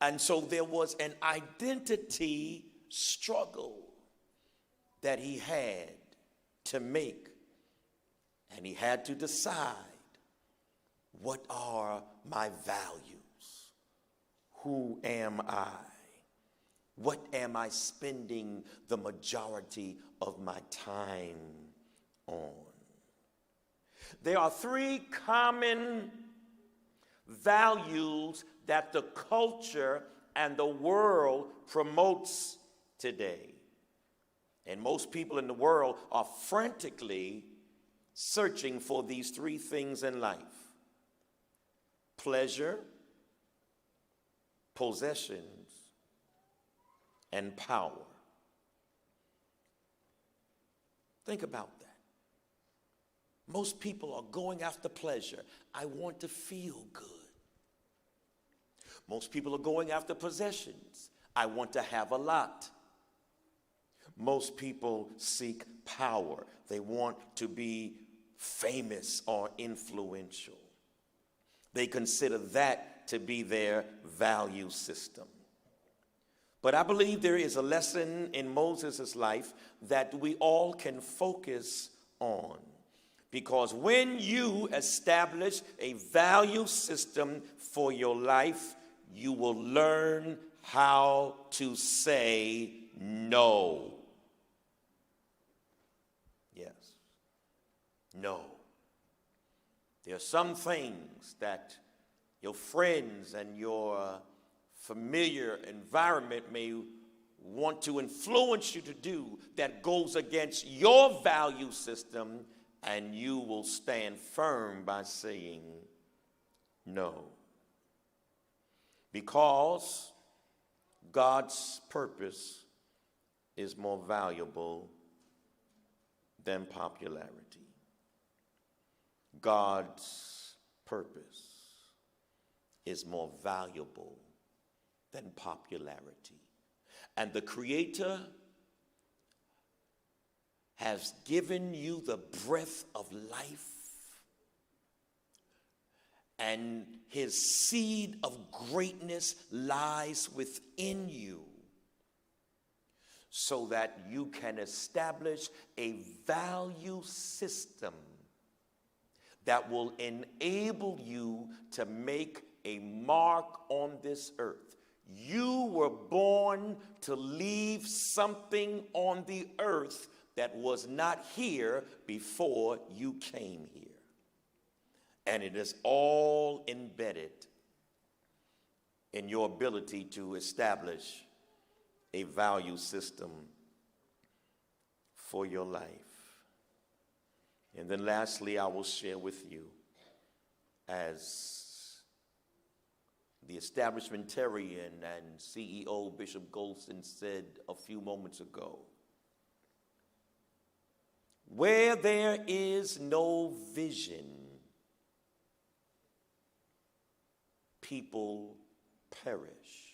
And so there was an identity struggle that he had to make. And he had to decide, what are my values? Who am I? What am I spending the majority of my time on? There are 3 common values that the culture and the world promotes today. And most people in the world are frantically searching for these 3 things in life: pleasure, possessions, and power. Think about that. Most people are going after pleasure. I want to feel good. Most people are going after possessions. I want to have a lot. Most people seek power. They want to be famous or influential. They consider that to be their value system. But I believe there is a lesson in Moses' life that we all can focus on. Because when you establish a value system for your life, you will learn how to say no. Yes, no. There are some things that your friends and your familiar environment may want to influence you to do that goes against your value system, and you will stand firm by saying no. Because God's purpose is more valuable than popularity. God's purpose is more valuable than popularity. And the Creator has given you the breath of life, and his seed of greatness lies within you, so that you can establish a value system that will enable you to make a mark on this earth. You were born to leave something on the earth that was not here before you came here. And it is all embedded in your ability to establish a value system for your life. And then lastly, I will share with you, as the establishmentarian and CEO Bishop Goldston said a few moments ago, where there is no vision, people perish.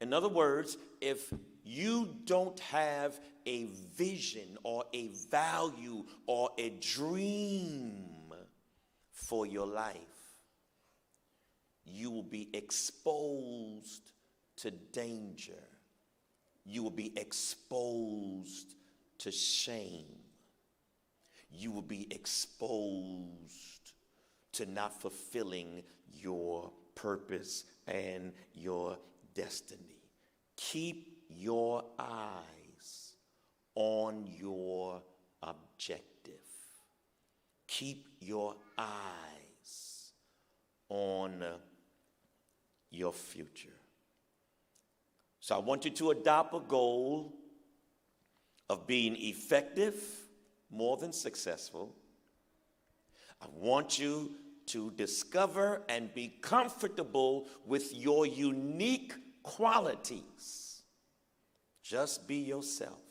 In other words, if you don't have a vision or a value or a dream for your life, you will be exposed to danger. You will be exposed to shame. You will be exposed to not fulfilling your purpose and your destiny. Keep your eyes on your objective. Keep your eyes on your future. So I want you to adopt a goal of being effective more than successful. I want you to discover and be comfortable with your unique qualities. Just be yourself.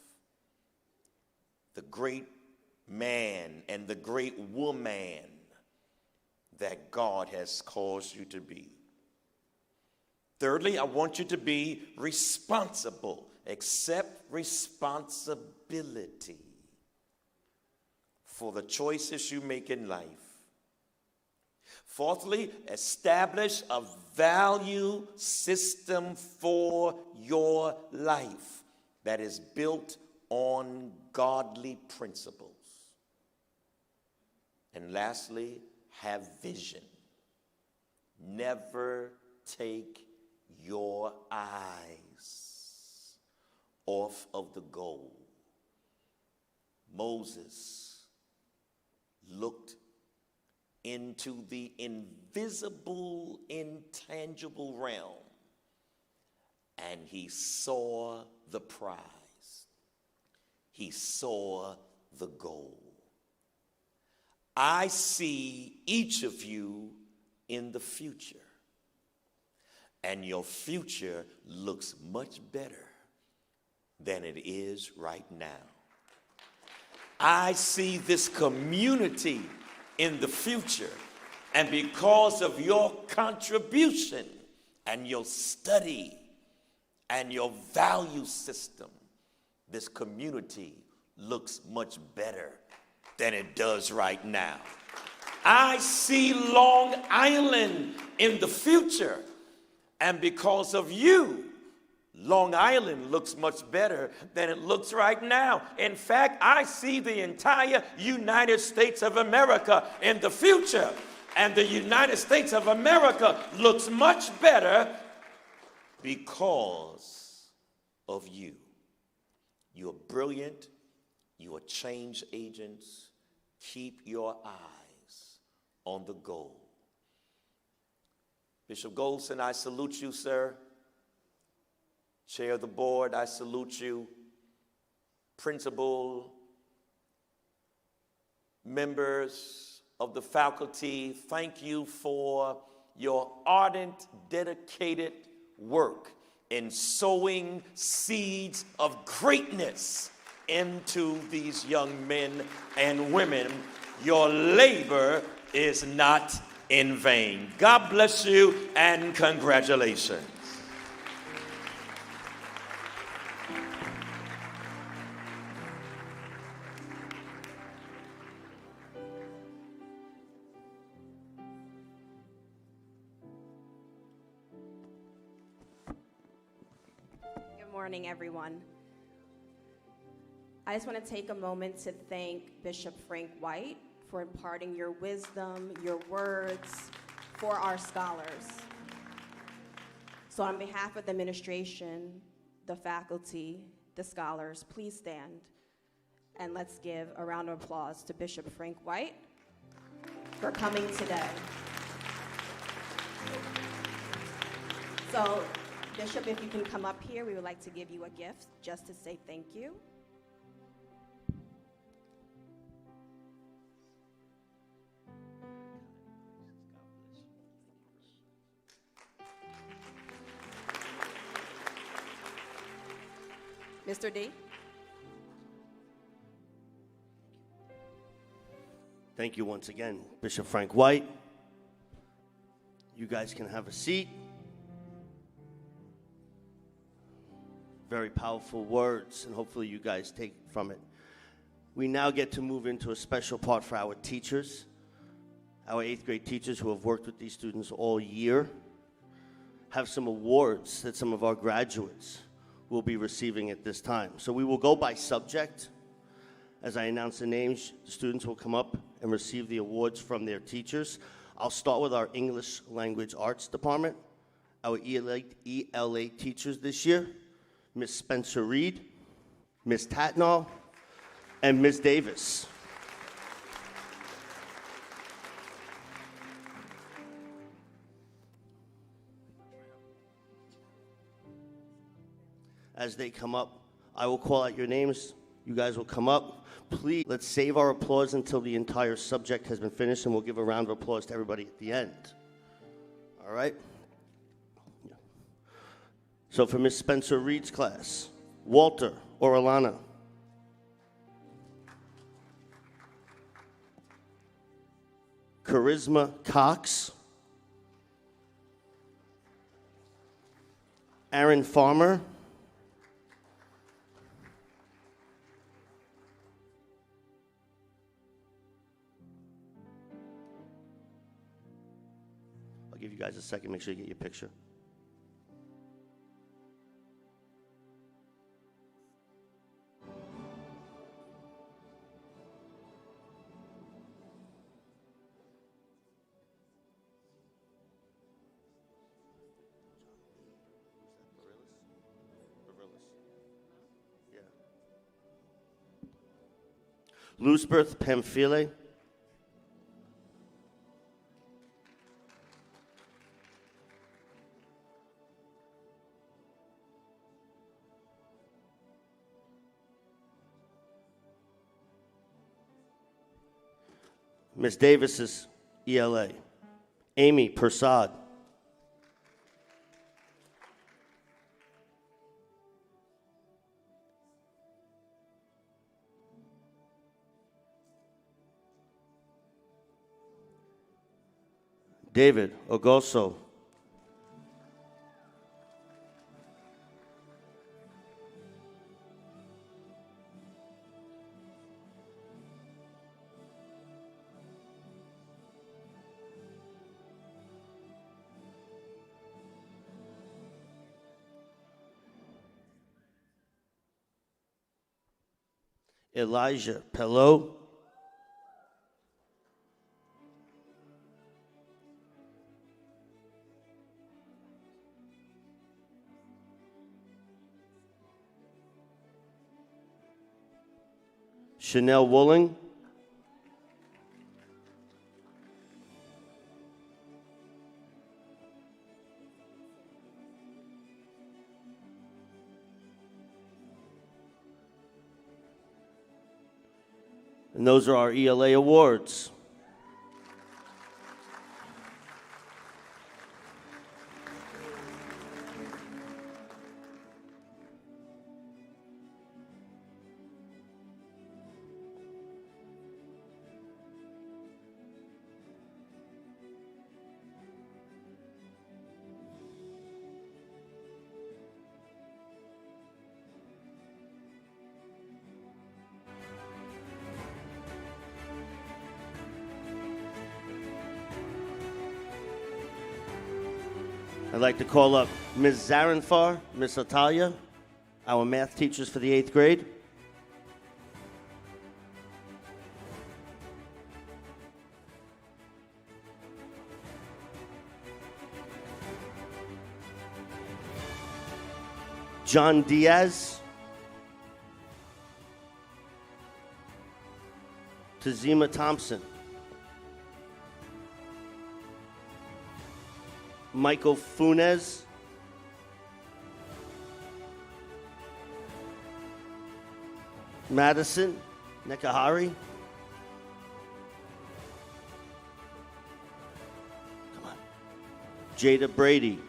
The great man and the great woman that God has caused you to be. Thirdly, I want you to be responsible. Accept responsibility for the choices you make in life. Fourthly, establish a value system for your life that is built on godly principles. And lastly, have vision. Never take your eyes off of the goal. Moses looked into the invisible, intangible realm, and he saw the prize. He saw the goal. I see each of you in the future, and your future looks much better than it is right now. I see this community in the future. And because of your contribution and your study and your value system, this community looks much better than it does right now. I see Long Island in the future, and because of you, Long Island looks much better than it looks right now. In fact, I see the entire United States of America in the future, and the United States of America looks much better because of you. You are brilliant. You are change agents. Keep your eyes on the goal. Bishop Goldson, I salute you, sir. Chair of the board, I salute you. Principal, members of the faculty, thank you for your ardent, dedicated work in sowing seeds of greatness into these young men and women. Your labor is not in vain. God bless you and congratulations. Good morning, everyone. I just want to take a moment to thank Bishop Frank White for imparting your wisdom, your words for our scholars. So on behalf of the administration, the faculty, the scholars, please stand and let's give a round of applause to Bishop Frank White for coming today. So, Bishop, if you can come up here, we would like to give you a gift just to say thank you. Mr. D. Thank you once again, Bishop Frank White. You guys can have a seat. Very powerful words, and hopefully you guys take from it. We now get to move into a special part for our teachers, our 8th grade teachers who have worked with these students all year, have some awards that some of our graduates will be receiving at this time. So we will go by subject. As I announce the names, the students will come up and receive the awards from their teachers. I'll start with our English Language Arts Department, our ELA teachers this year, Miss Spencer Reed, Miss Tatnall, and Miss Davis. As they come up, I will call out your names. You guys will come up. Please, let's save our applause until the entire subject has been finished, and we'll give a round of applause to everybody at the end. All right? So for Miss Spencer Reed's class, Walter Orellana. Charisma Cox. Aaron Farmer. I'll give you guys a second, make sure you get your picture. Luzbeth Pamphile. Miss Davis's ELA. Amy Persad. David Ogoso. Elijah Pelot. Chanel Wooling. And those are our ELA awards. I'd like to call up Ms. Zaranfar, Ms. Atalia, our math teachers for the 8th grade. John Diaz. Tazima Thompson. Michael Funes. Madison Nekahari. Come on. Jada Brady.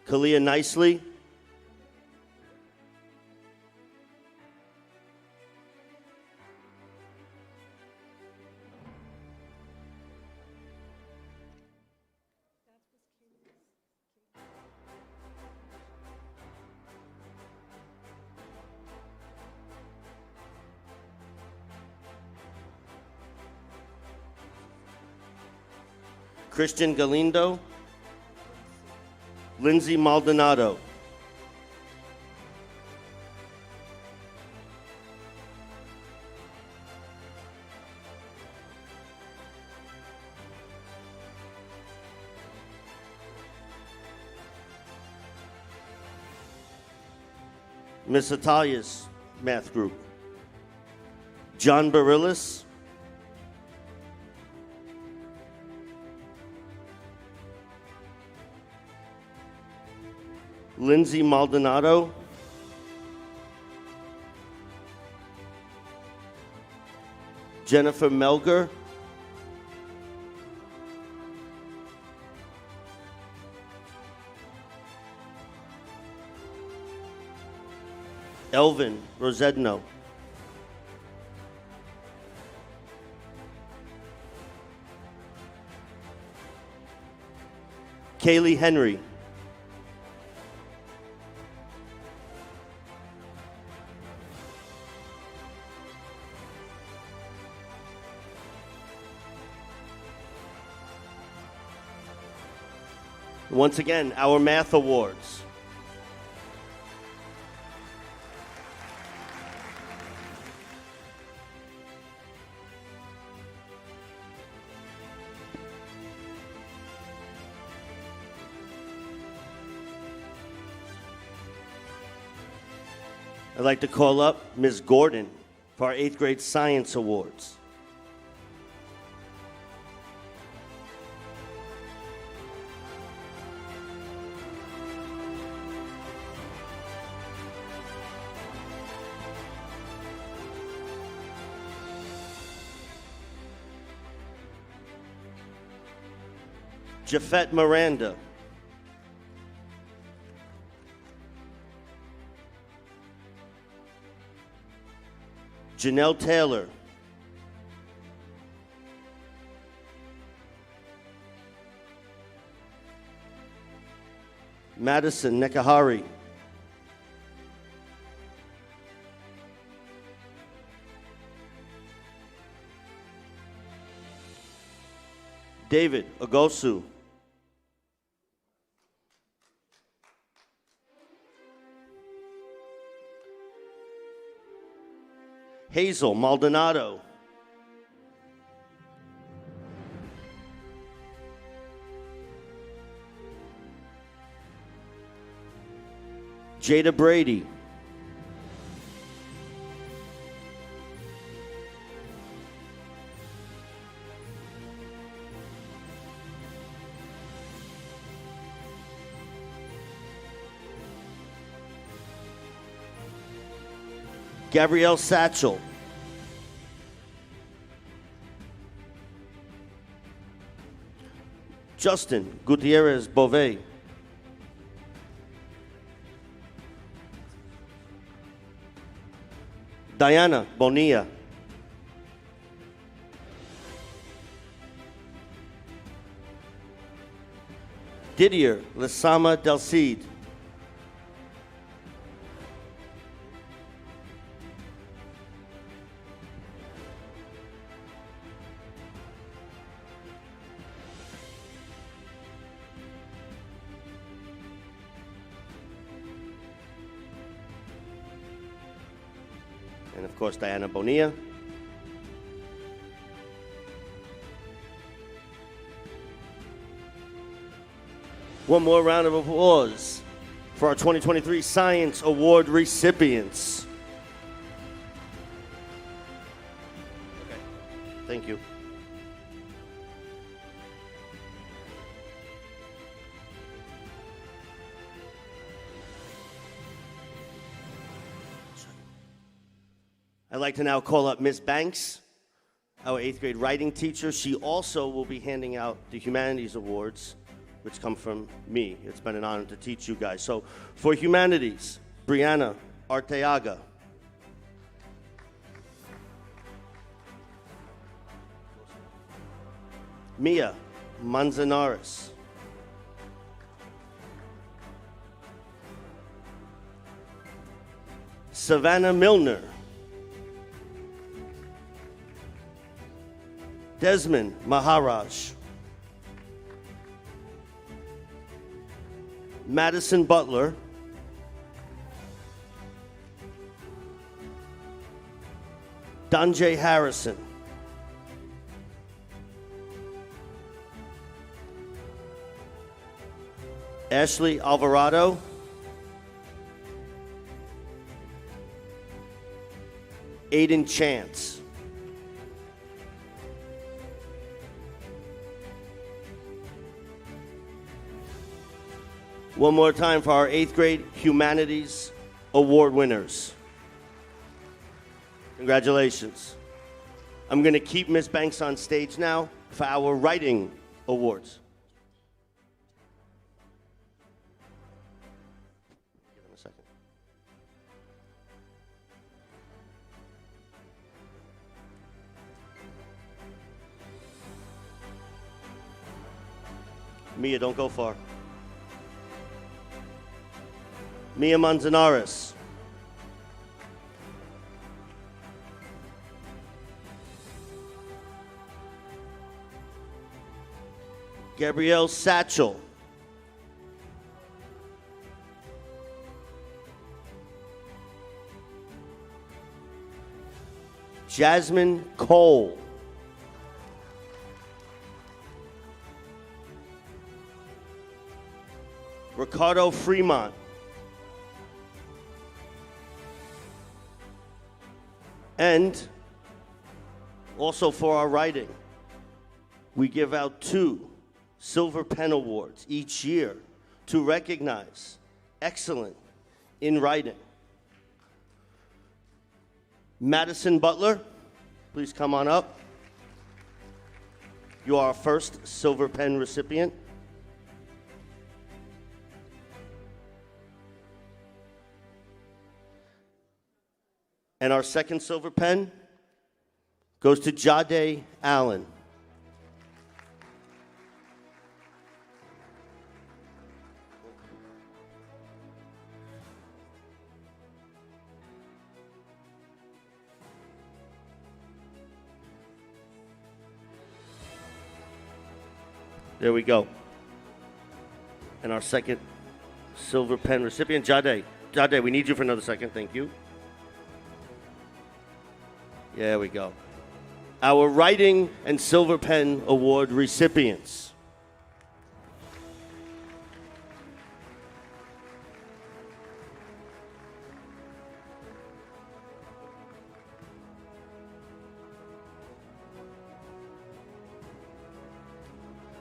Kalia Nicely. Christian Galindo. Lindsay Maldonado. Miss Atalia's math group. John Barillas. Lindsay Maldonado. Jennifer Melger. Elvin Rosedno. Kaylee Henry. Once again, our math awards. I'd like to call up Ms. Gordon for our 8th grade science awards. Jafet Miranda. Janelle Taylor. Madison Nekahari. David Ogosu. Hazel Maldonado. Jada Brady. Gabrielle Satchel. Justin Gutierrez Bove. Diana Bonilla. Didier Lesama Del Cid. And of course, Diana Bonilla. One more round of applause for our 2023 Science Award recipients. Okay. Thank you. I'd like to now call up Ms. Banks, our 8th grade writing teacher. She also will be handing out the Humanities Awards, which come from me. It's been an honor to teach you guys. So for Humanities, Brianna Arteaga. Mia Manzanares. Savannah Milner. Desmond Maharaj. Madison Butler. Donjay Harrison. Ashley Alvarado. Aiden Chance. One more time for our 8th grade Humanities Award winners. Congratulations. I'm going to keep Ms. Banks on stage now for our Writing Awards. Give them a second. Mia, don't go far. Mia Manzanares. Gabrielle Satchel. Jasmine Cole. Ricardo Fremont. And also for our writing, we give out 2 Silver Pen Awards each year to recognize excellence in writing. Madison Butler, please come on up. You are our first Silver Pen recipient. And our second silver pen goes to Jade Allen. There we go. And our second silver pen recipient, Jade. Jade, we need you for another second. Thank you. There we go. Our Writing and Silver Pen Award recipients.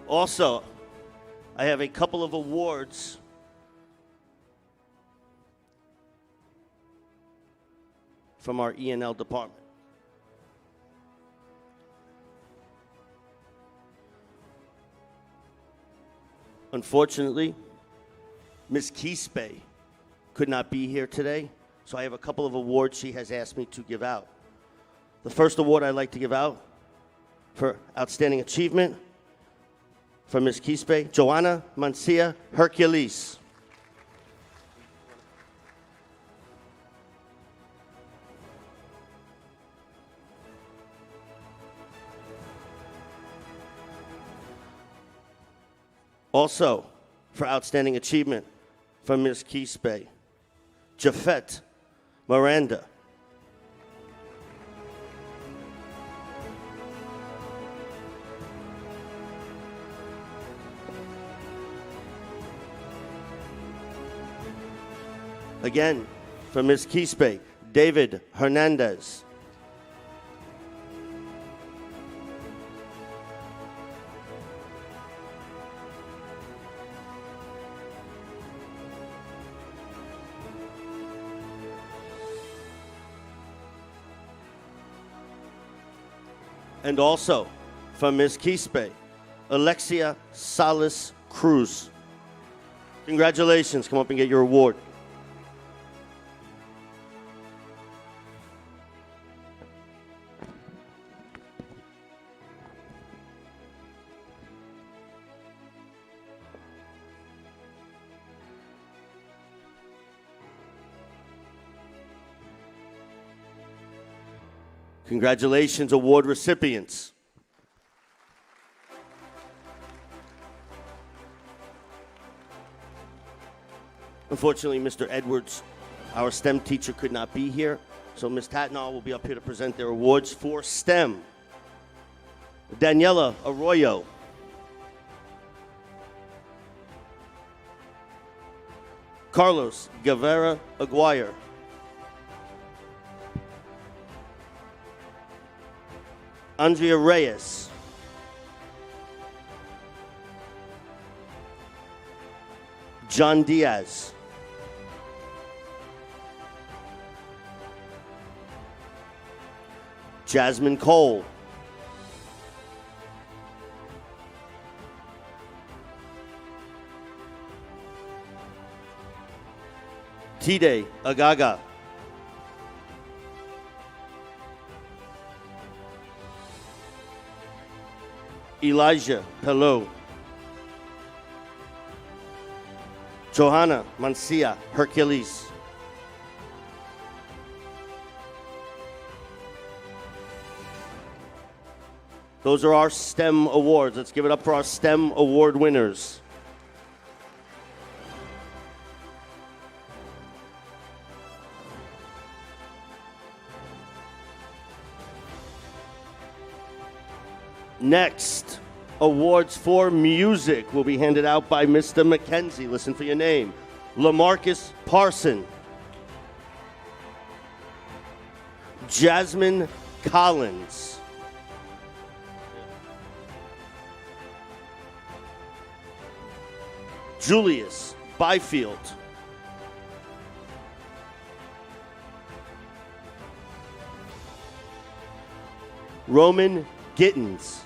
Also, I have a couple of awards from our E&L department. Unfortunately, Ms. Quispe could not be here today, so I have a couple of awards she has asked me to give out. The first award I'd like to give out for Outstanding Achievement for Ms. Quispe, Joanna Mancia Hercules. Also, for Outstanding Achievement from Ms. Quispe, Jafet Miranda. Again, from Ms. Quispe, David Hernandez. And also, from Ms. Quispe, Alexia Salas Cruz. Congratulations. Come up and get your award. Congratulations, award recipients. Unfortunately, Mr. Edwards, our STEM teacher, could not be here, so Ms. Tatnall will be up here to present their awards for STEM. Daniela Arroyo. Carlos Guevara Aguirre. Andrea Reyes. John Diaz. Jasmine Cole. Tide Agaga. Elijah Pelot. Johanna Mancia Hercules. Those are our STEM awards. Let's give it up for our STEM award winners. Next, awards for music will be handed out by Mr. McKenzie. Listen for your name. LaMarcus Parson. Jasmine Collins. Julius Byfield. Roman Gittins.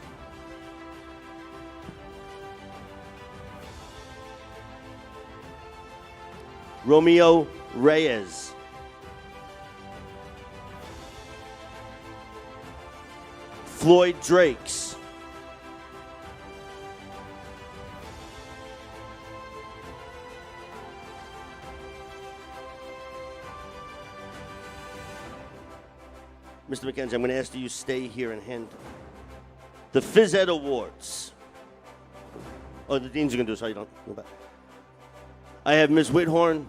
Romeo Reyes. Floyd Drakes. Mr. McKenzie, I'm going to ask you to stay here and hand the Phys Ed Awards. Oh, the deans are going to do it, so you don't go back. I have Ms. Whithorn,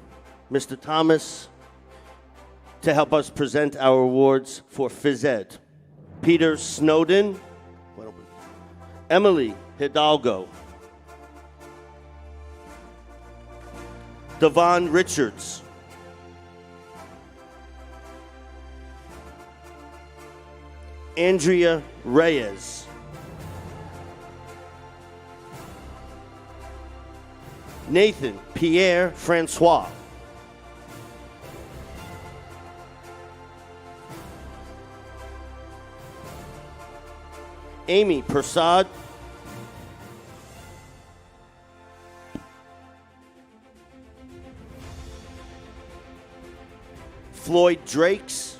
Mr. Thomas, to help us present our awards for Phys Ed. Peter Snowden, Emily Hidalgo, Devon Richards, Andrea Reyes, Nathan Pierre Francois, Amy Persad, Floyd Drakes,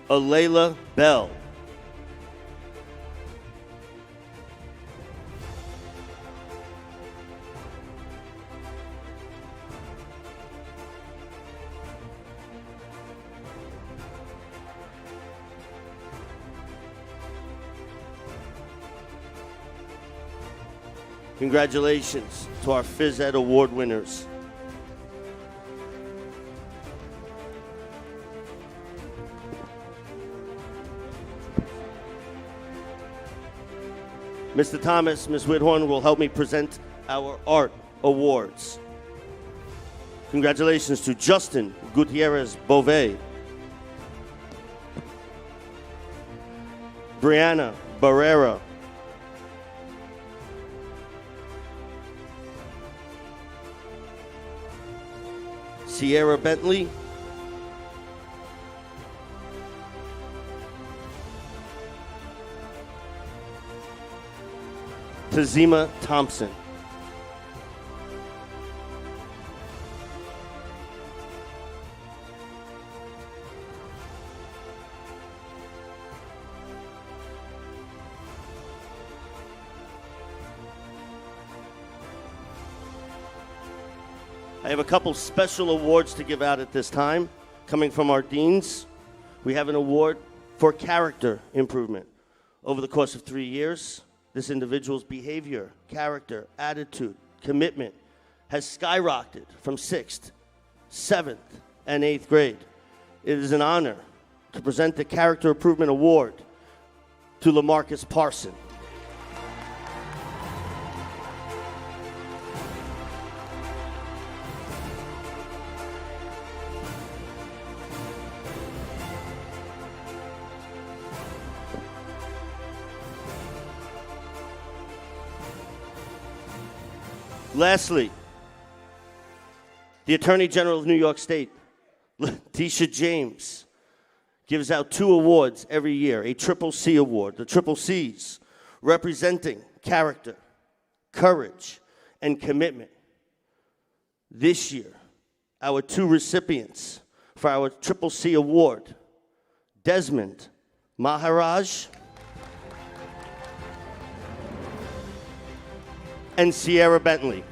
Alayla Bell, congratulations to our Phys Ed Award winners. Mr. Thomas, Ms. Whithorn will help me present our art awards. Congratulations to Justin Gutierrez Beauvais, Brianna Barrera, Sierra Bentley, Tazima Thompson, I have a couple special awards to give out at this time, coming from our deans. We have an award for character improvement. Over the course of 3 years, this individual's behavior, character, attitude, commitment has skyrocketed from 6th, 7th, and 8th grade. It is an honor to present the Character Improvement Award to LaMarcus Parson. Lastly, the Attorney General of New York State, Letitia James, gives out 2 awards every year, a Triple C award. The Triple C's representing character, courage, and commitment. This year, our 2 recipients for our Triple C award, Desmond Maharaj and Sierra Bentley.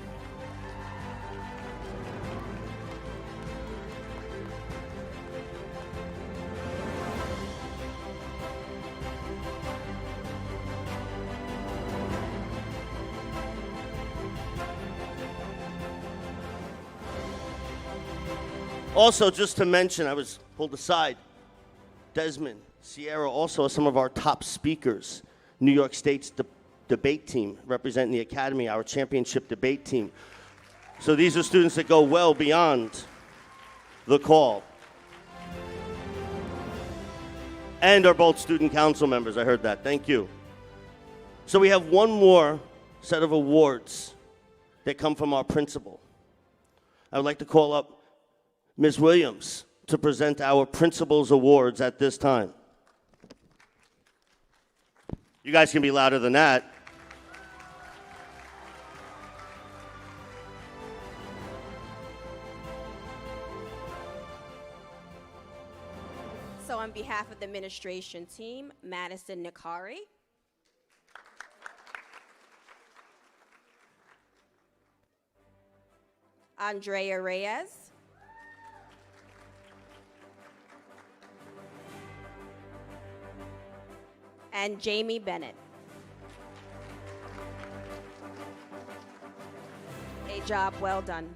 Also, just to mention, I was pulled aside, Desmond, Sierra also are some of our top speakers. New York State's debate team, representing the Academy, our championship debate team. So these are students that go well beyond the call. And are both student council members, I heard that, thank you. So we have one more set of awards that come from our principal. I would like to call up Ms. Williams to present our Principal's Awards at this time. You guys can be louder than that. on behalf of the administration team, Madison Nikari. Andrea Reyes. And Jamie Bennett. A job well done.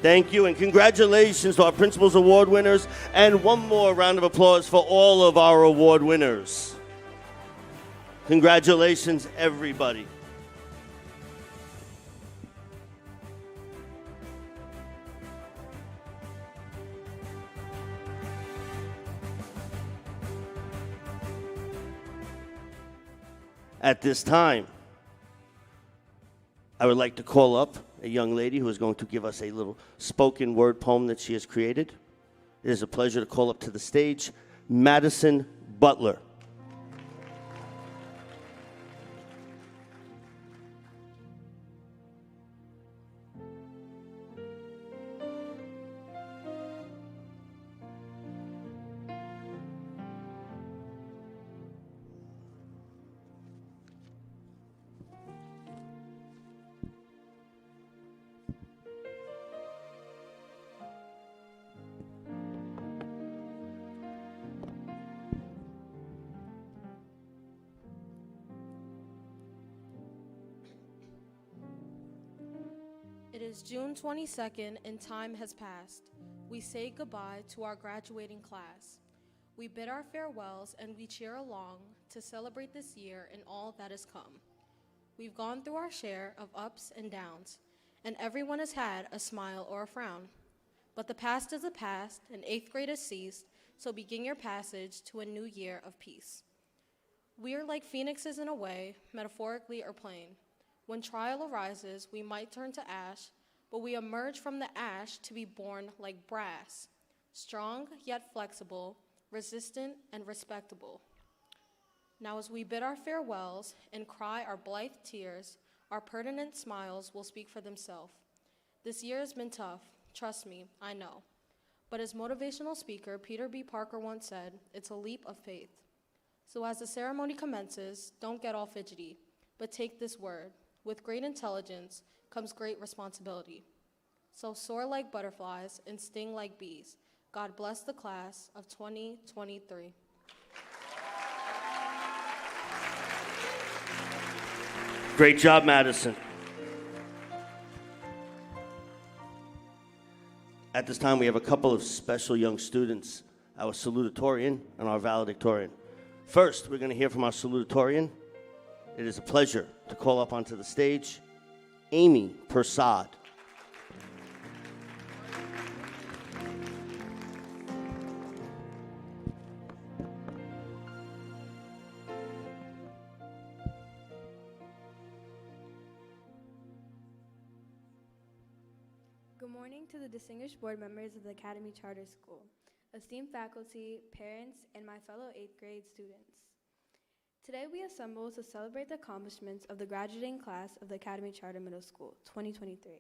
Thank you, and congratulations to our Principals Award winners, and one more round of applause for all of our award winners. Congratulations, everybody. At this time, I would like to call up a young lady who is going to give us a little spoken word poem that she has created. It is a pleasure to call up to the stage Madison Butler. It is June 22nd and time has passed. We say goodbye to our graduating class. We bid our farewells and we cheer along to celebrate this year and all that has come. We've gone through our share of ups and downs, and everyone has had a smile or a frown. But the past is the past, and 8th grade has ceased, so begin your passage to a new year of peace. We are like phoenixes in a way, metaphorically or plain. When trial arises, we might turn to ash, but we emerge from the ash to be born like brass, strong yet flexible, resistant and respectable. Now as we bid our farewells and cry our blithe tears, our pertinent smiles will speak for themselves. This year has been tough, trust me, I know. But as motivational speaker Peter B. Parker once said, it's a leap of faith. So as the ceremony commences, don't get all fidgety, but take this word. With great intelligence comes great responsibility. So soar like butterflies and sting like bees. God bless the class of 2023. Great job, Madison. At this time, we have a couple of special young students, our salutatorian and our valedictorian. First, we're going to hear from our salutatorian. It is a pleasure to call up onto the stage Amy Persad. Good morning to the distinguished board members of the Academy Charter School, esteemed faculty, parents, and my fellow 8th grade students. Today we assemble to celebrate the accomplishments of the graduating class of the Academy Charter Middle School, 2023.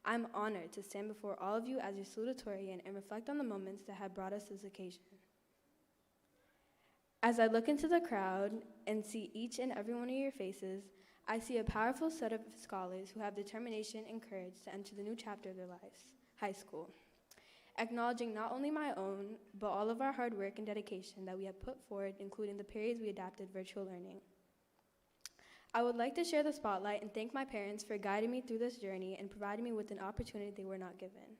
I'm honored to stand before all of you as your salutatorian and reflect on the moments that have brought us to this occasion. As I look into the crowd and see each and every one of your faces, I see a powerful set of scholars who have determination and courage to enter the new chapter of their lives, high school. Acknowledging not only my own, but all of our hard work and dedication that we have put forward, including the periods we adapted virtual learning. I would like to share the spotlight and thank my parents for guiding me through this journey and providing me with an opportunity they were not given.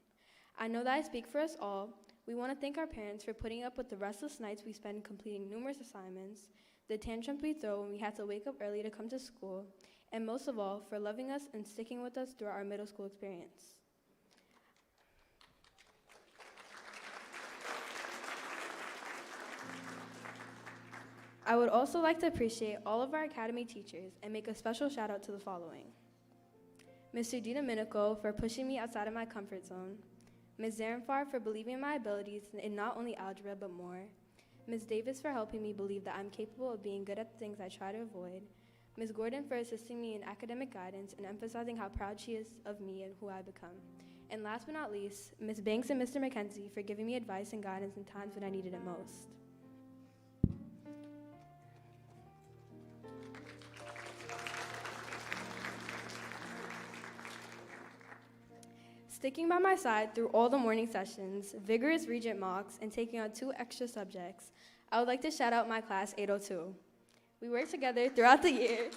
I know that I speak for us all. We want to thank our parents for putting up with the restless nights we spend completing numerous assignments, the tantrums we throw when we had to wake up early to come to school, and most of all, for loving us and sticking with us through our middle school experience. I would also like to appreciate all of our Academy teachers and make a special shout out to the following. Mr. DiDomenico for pushing me outside of my comfort zone, Ms. Zarenfar for believing in my abilities in not only algebra but more, Ms. Davis for helping me believe that I'm capable of being good at the things I try to avoid, Ms. Gordon for assisting me in academic guidance and emphasizing how proud she is of me and who I've become, And last but not least, Ms. Banks and Mr. McKenzie for giving me advice and guidance in times when I needed it most. Sticking by my side through all the morning sessions, vigorous regent mocks, and taking on 2 extra subjects, I would like to shout out my class 802. We worked together throughout the year.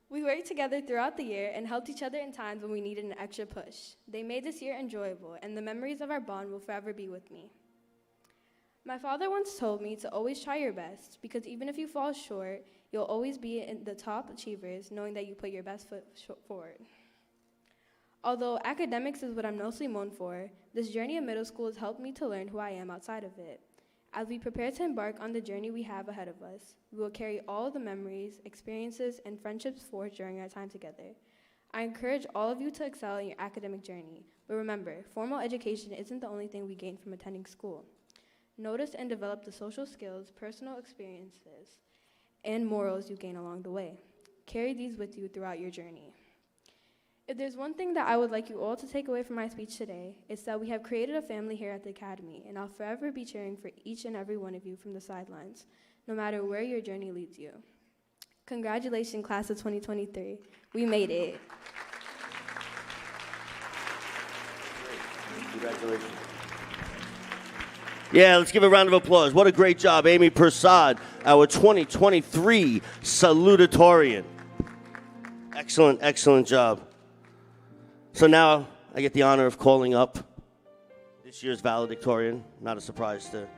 We worked together throughout the year and helped each other in times when we needed an extra push. They made this year enjoyable, and the memories of our bond will forever be with me. My father once told me to always try your best, because even if you fall short, you'll always be in the top achievers, knowing that you put your best foot forward. Although academics is what I'm mostly known for, this journey of middle school has helped me to learn who I am outside of it. As we prepare to embark on the journey we have ahead of us, we will carry all of the memories, experiences, and friendships forged during our time together. I encourage all of you to excel in your academic journey, but remember, formal education isn't the only thing we gain from attending school. Notice and develop the social skills, personal experiences, and morals you gain along the way. Carry these with you throughout your journey. If there's one thing that I would like you all to take away from my speech today, it's that we have created a family here at the Academy, and I'll forever be cheering for each and every one of you from the sidelines, no matter where your journey leads you. Congratulations, class of 2023. We made it. Congratulations. Yeah, let's give a round of applause. What a great job, Amy Persad, our 2023 Salutatorian. Excellent, excellent job. So now I get the honor of calling up this year's valedictorian. Not a surprise to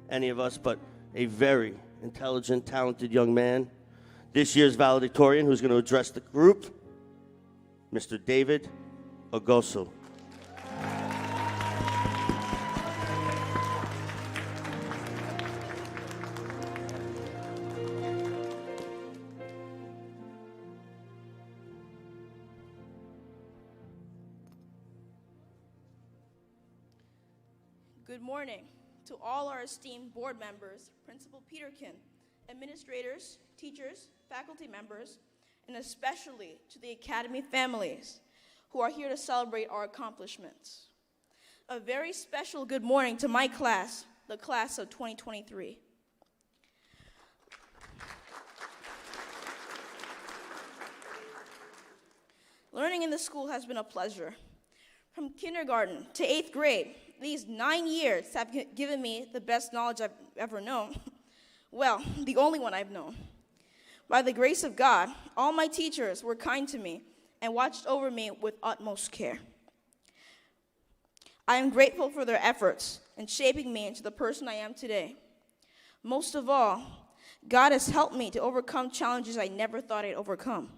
any of us, but a very intelligent, talented young man. This year's valedictorian who's going to address the group, Mr. David Ogoso. Good morning to all our esteemed board members, Principal Peterkin, administrators, teachers, faculty members, and especially to the Academy families who are here to celebrate our accomplishments. A very special good morning to my class, the class of 2023. Learning in the school has been a pleasure. From kindergarten to 8th grade, these 9 years have given me the best knowledge I've ever known. Well, the only one I've known. By the grace of God, all my teachers were kind to me and watched over me with utmost care. I am grateful for their efforts in shaping me into the person I am today. Most of all, God has helped me to overcome challenges I never thought I'd overcome.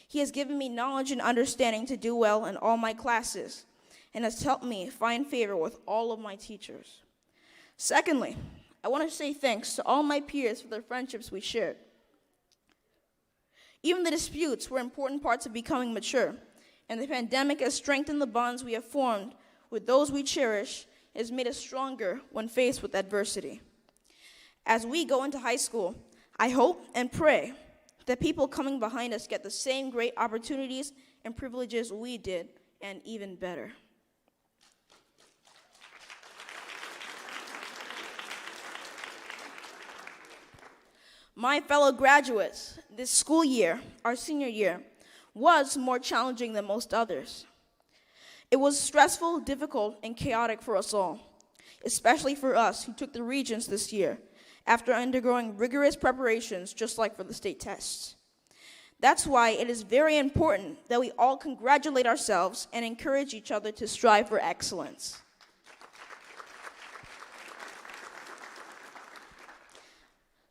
He has given me knowledge and understanding to do well in all my classes, and has helped me find favor with all of my teachers. Secondly, I want to say thanks to all my peers for the friendships we shared. Even the disputes were important parts of becoming mature, and the pandemic has strengthened the bonds we have formed with those we cherish and has made us stronger when faced with adversity. As we go into high school, I hope and pray that people coming behind us get the same great opportunities and privileges we did, and even better. My fellow graduates, this school year, our senior year, was more challenging than most others. It was stressful, difficult, and chaotic for us all, especially for us who took the Regents this year after undergoing rigorous preparations just like for the state tests. That's why it is very important that we all congratulate ourselves and encourage each other to strive for excellence.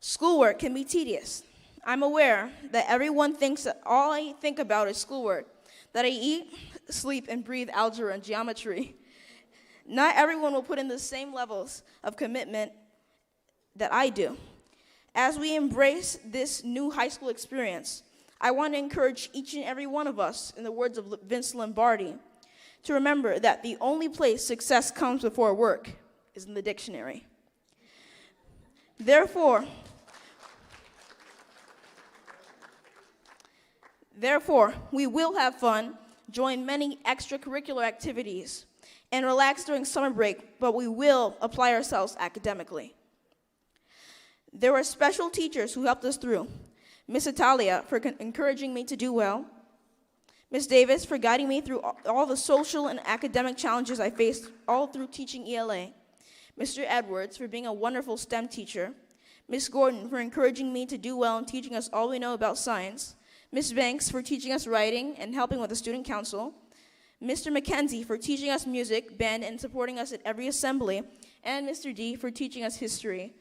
Schoolwork can be tedious. I'm aware that everyone thinks that all I think about is schoolwork, that I eat, sleep, and breathe algebra and geometry. Not everyone will put in the same levels of commitment that I do. As we embrace this new high school experience, I want to encourage each and every one of us, in the words of Vince Lombardi, to remember that the only place success comes before work is in the dictionary. Therefore, we will have fun, join many extracurricular activities, and relax during summer break, but we will apply ourselves academically. There were special teachers who helped us through. Miss Italia for encouraging me to do well, Miss Davis for guiding me through all the social and academic challenges I faced all through teaching ELA, Mr. Edwards for being a wonderful STEM teacher, Miss Gordon for encouraging me to do well and teaching us all we know about science, Miss Banks for teaching us writing and helping with the student council, Mr. McKenzie for teaching us music, band, and supporting us at every assembly, and Mr. D for teaching us history.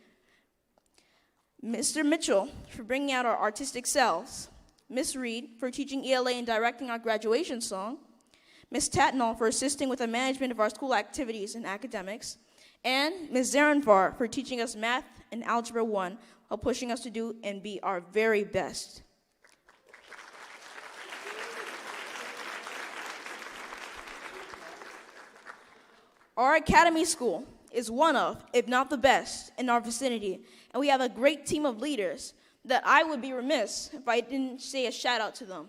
Mr. Mitchell for bringing out our artistic selves, Miss Reed for teaching ELA and directing our graduation song, Miss Tatnall for assisting with the management of our school activities and academics, and Ms. Zarenvar for teaching us math and Algebra 1 while pushing us to do and be our very best. Our academy school is one of, if not the best, in our vicinity, and we have a great team of leaders that I would be remiss if I didn't say a shout out to them.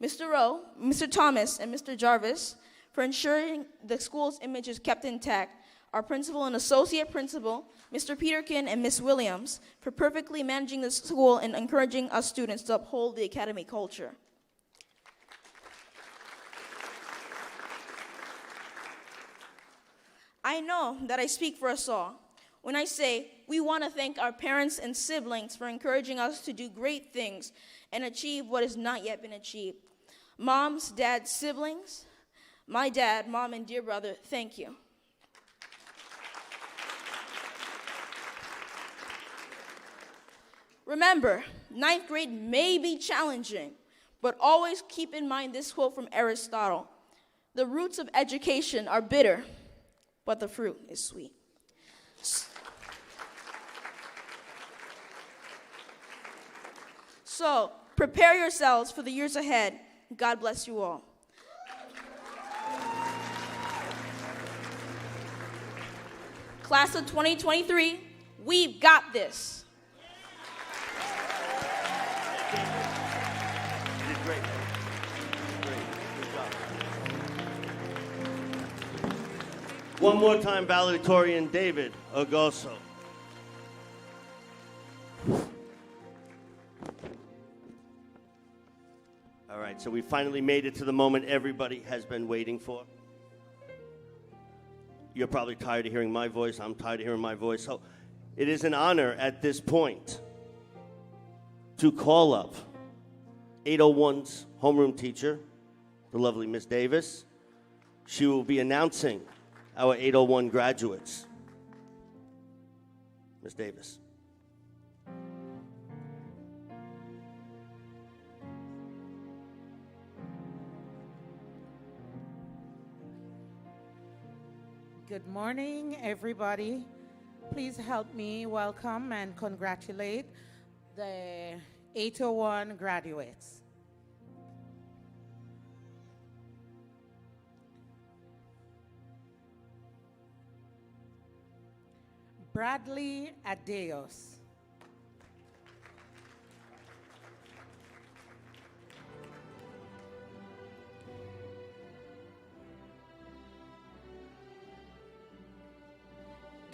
Mr. Rowe, Mr. Thomas, and Mr. Jarvis for ensuring the school's image is kept intact, our principal and associate principal, Mr. Peterkin and Miss Williams, for perfectly managing the school and encouraging us students to uphold the academy culture. I know that I speak for us all when I say we want to thank our parents and siblings for encouraging us to do great things and achieve what has not yet been achieved. Moms, dads, siblings, my dad, mom, and dear brother, thank you. Remember, 9th grade may be challenging, but always keep in mind this quote from Aristotle. The roots of education are bitter, but the fruit is sweet. So, prepare yourselves for the years ahead. God bless you all. Class of 2023, we've got this. You did great. Great. Good job. One more time, Valedictorian David Agoso. All right, so we finally made it to the moment everybody has been waiting for. You're probably tired of hearing my voice. I'm tired of hearing my voice. So it is an honor at this point to call up 801's homeroom teacher, the lovely Miss Davis. She will be announcing our 801 graduates. Miss Davis. Good morning, everybody. Please help me welcome and congratulate the 801 graduates. Bradley Adeos.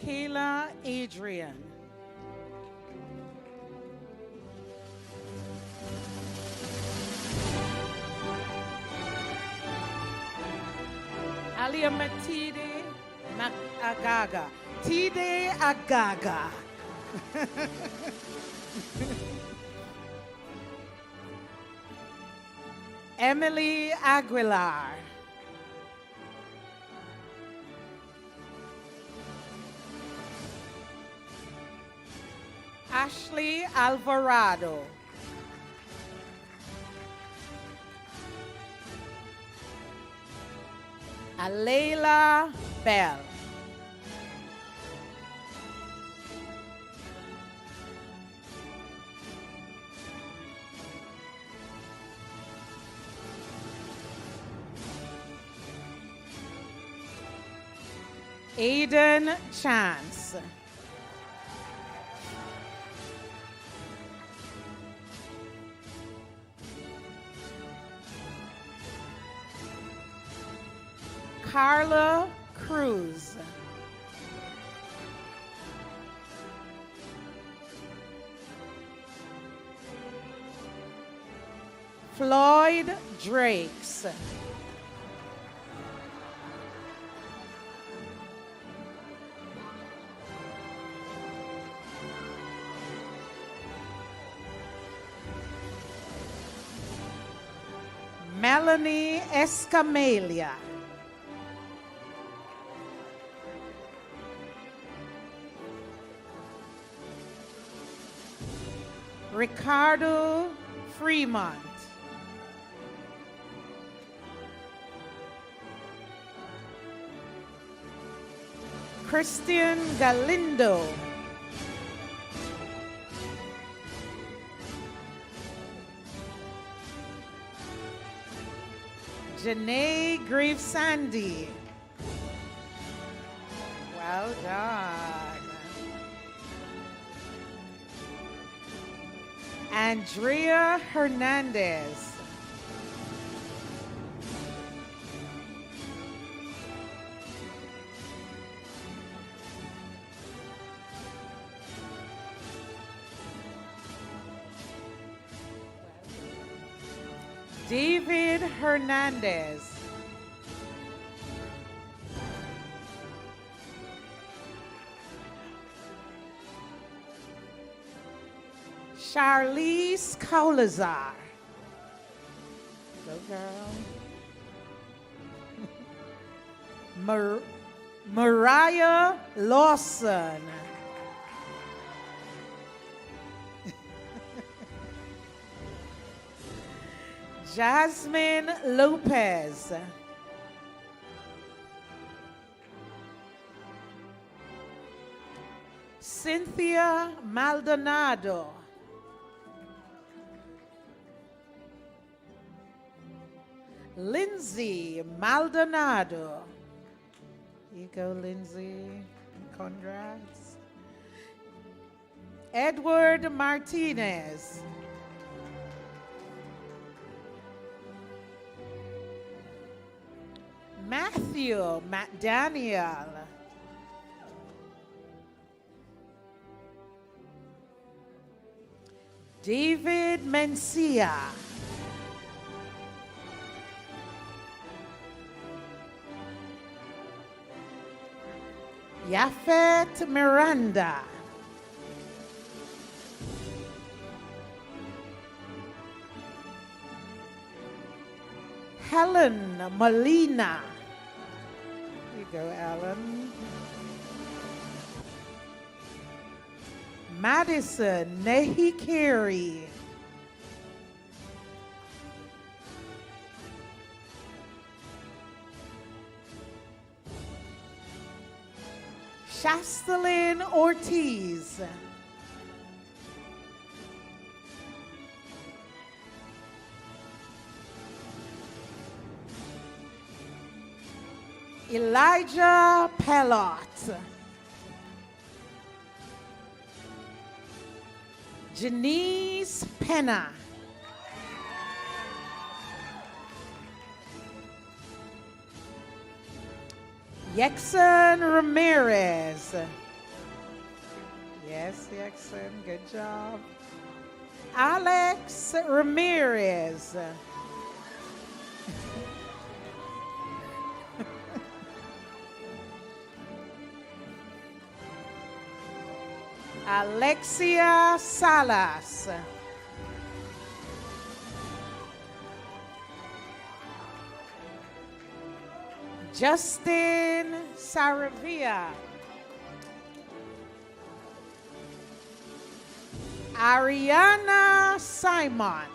Kayla Adrian. Aliamatide Agaga. Tide Agaga. Emily Aguilar. Ashley Alvarado. Alayla Bell. Aiden Chance. Carla Cruz. Floyd Drakes. Melanie Escamilla. Ricardo Fremont. Christian Galindo. Janae Greaves-Sandy. Well done. Andrea Hernandez. David Hernandez. Charlize Kaulazar. Go girl. Mariah Lawson. Jasmine Lopez. Cynthia Maldonado. Lindsay Maldonado. Here you go, Lindsay. Congrats. Edward Martinez. Matthew McDaniel. David Mencia. Yafet Miranda. Helen Molina. Here you go, Ellen. Madison Nehikiri. Shastelin Ortiz. Elijah Pelot. Janice Pena. Yexon Ramirez. Yes, Yexon, good job. Alex Ramirez. Alexia Salas. Justin Saravia. Ariana Simon.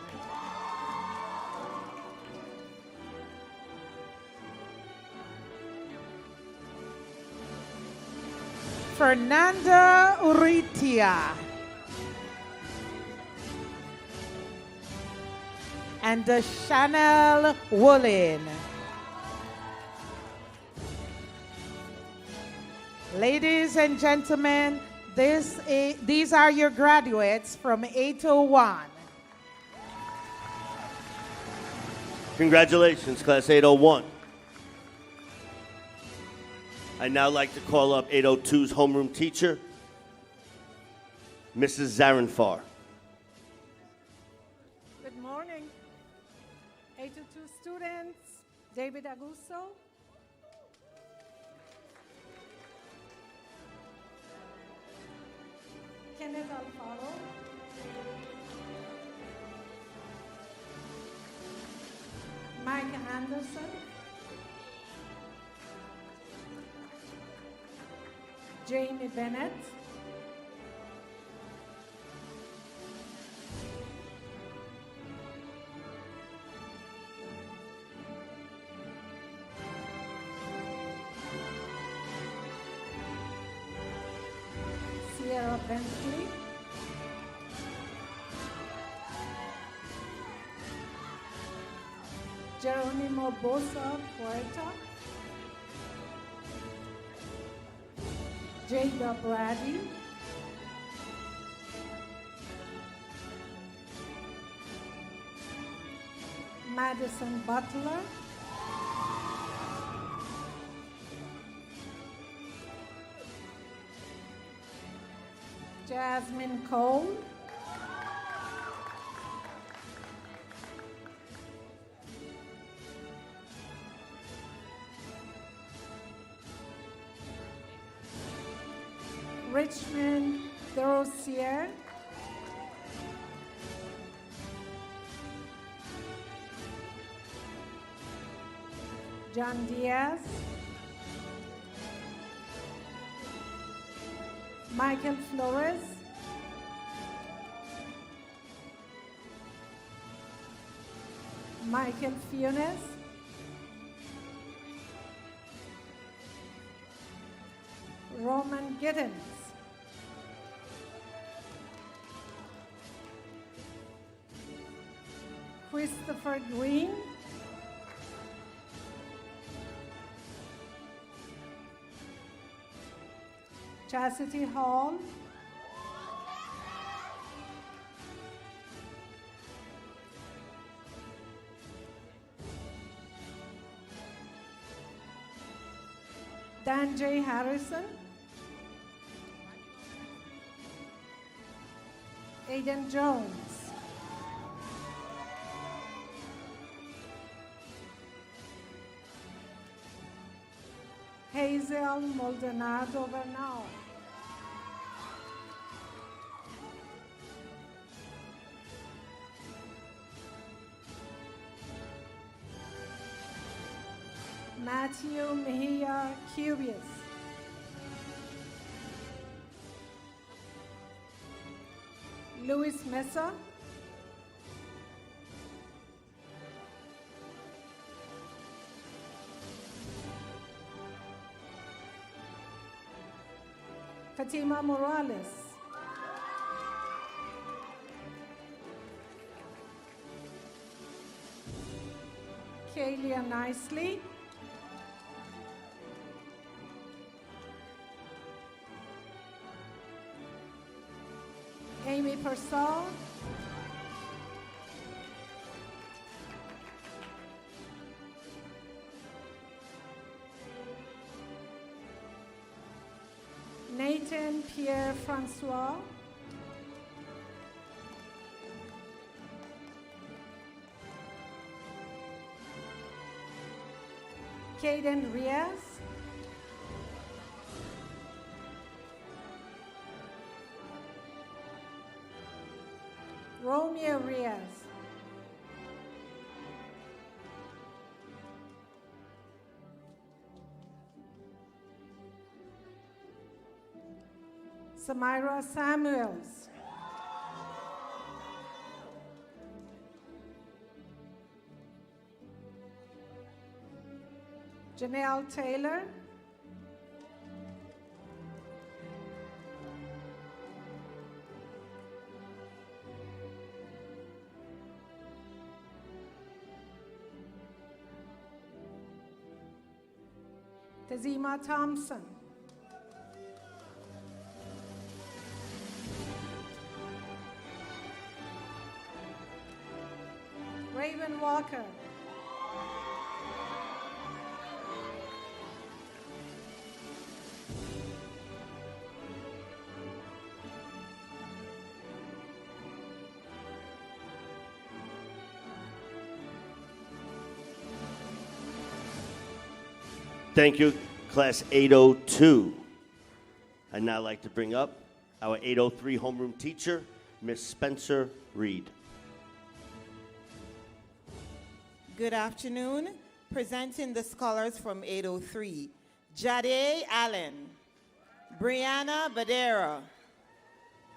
Fernanda Uritia. And Chanel Woolen. Ladies and gentlemen, these are your graduates from 801. Congratulations, Class 801. I'd now like to call up 802's homeroom teacher, Mrs. Zarenfar. Good morning. 802 students, David Aguso. Kenneth Alfaro. Mike Anderson. Jamie Bennett. Sierra Bentley. Jeronimo Bosa Puerta. Jada Brady. Madison Butler. Jasmine Cole. Richmond Dorosier. John Diaz. Michael Flores. Michael Funes. Roman Giddens. Christopher Green. Chastity Hall. Dan J. Harrison. Aiden Jones. Hazel Maldonado Bernal. Matthew Mejia Cubius. Luis Mesa. Fatima Morales. Kalia Nicely. Amy Purcell. Nathan Pierre-Francois. Caden Riaz. Romeo Riaz. Samira Samuels. Janelle Taylor. Tazima Thompson. Raven Walker. Thank you, Class 802. I'd now like to bring up our 803 homeroom teacher, Miss Spencer Reed. Good afternoon. Presenting the scholars from 803. Jade Allen, Brianna Badera,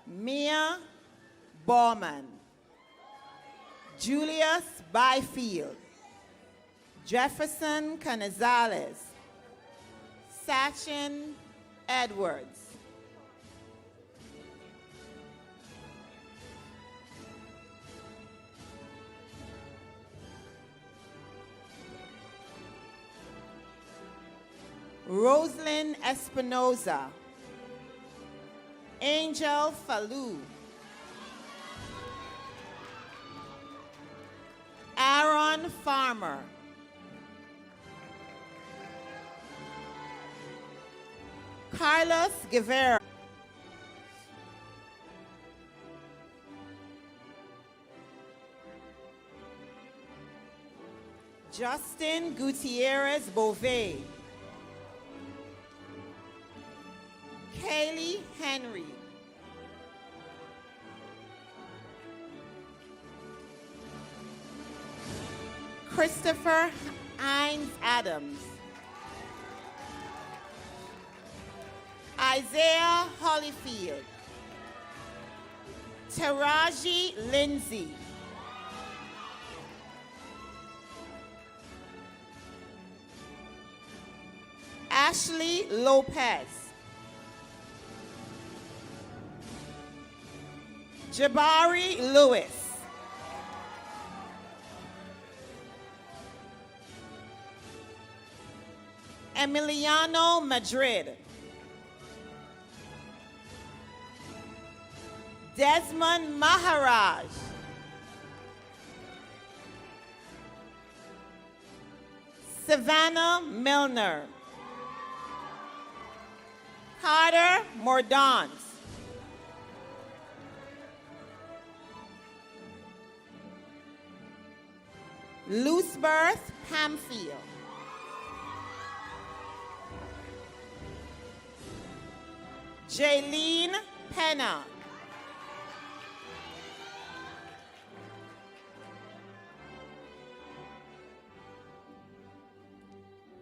Mia Bauman, Julius Byfield, Jefferson Canizales, Sachin Edwards. Roslyn Espinoza, Angel Falou, Aaron Farmer, Carlos Guevara, Justin Gutierrez Beauvais, Kaylee Henry, Christopher Hines Adams, Isaiah Holyfield, Taraji Lindsay, Ashley Lopez, Jabari Lewis, Emiliano Madrid, Desmond Maharaj, Savannah Milner, Carter Mordaunt, Loosebirth Pamfield, Jaylene Penna,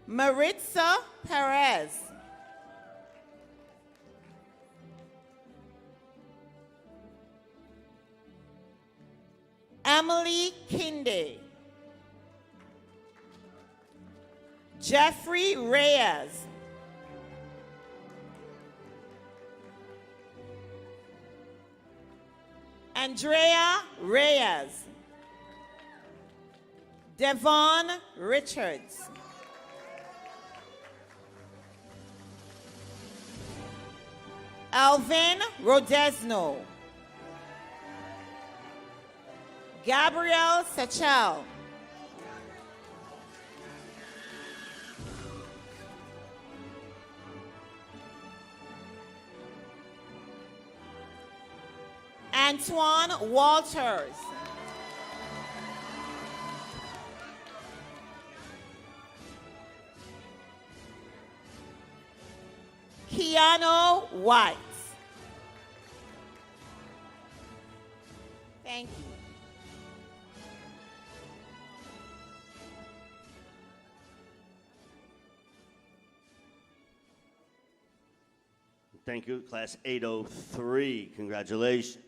Maritza Perez, Emily Kinde, Jeffrey Reyes, Andrea Reyes, Devon Richards, Alvin Rodesno, Gabrielle Sachel, Antoine Walters, Keanu White. Thank you. Thank you, Class 803. Congratulations.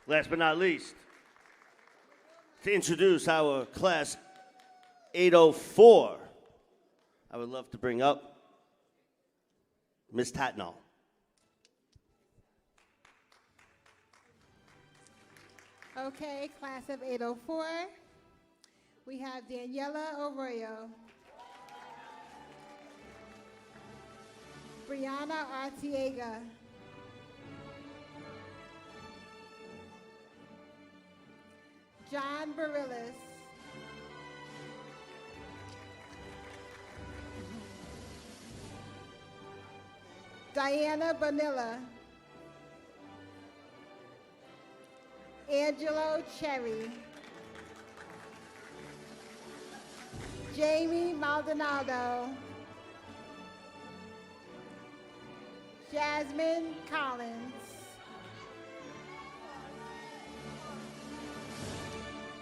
Last but not least, to introduce our Class 804, I would love to bring up Ms. Tatnall. Okay, class of 804. We have Daniela Arroyo, Brianna Artiega, John Barillas, Diana Bonilla, Angelo Cherry, Jamie Maldonado. Jasmine Collins.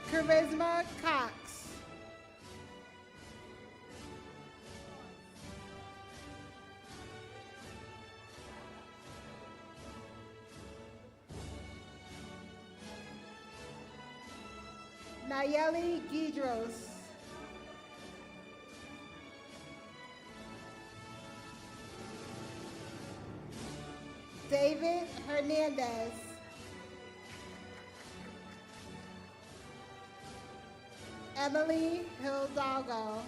Charisma Cox. Nayeli Guidros. David Hernandez. Emily Hidalgo.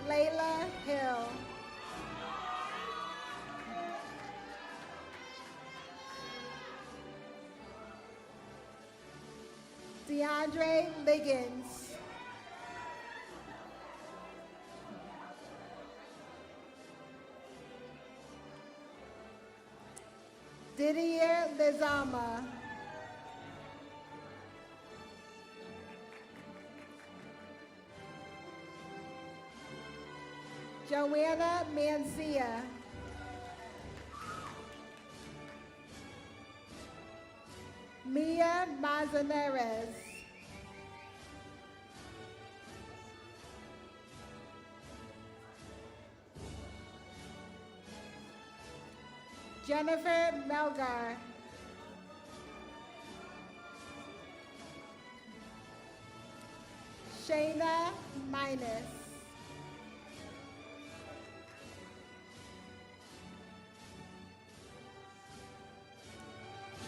Layla Hill. DeAndre Liggins. Didier Lizama. Joanna Mancia. Mia Manzanares. Jennifer Melgar. Shayna Minus.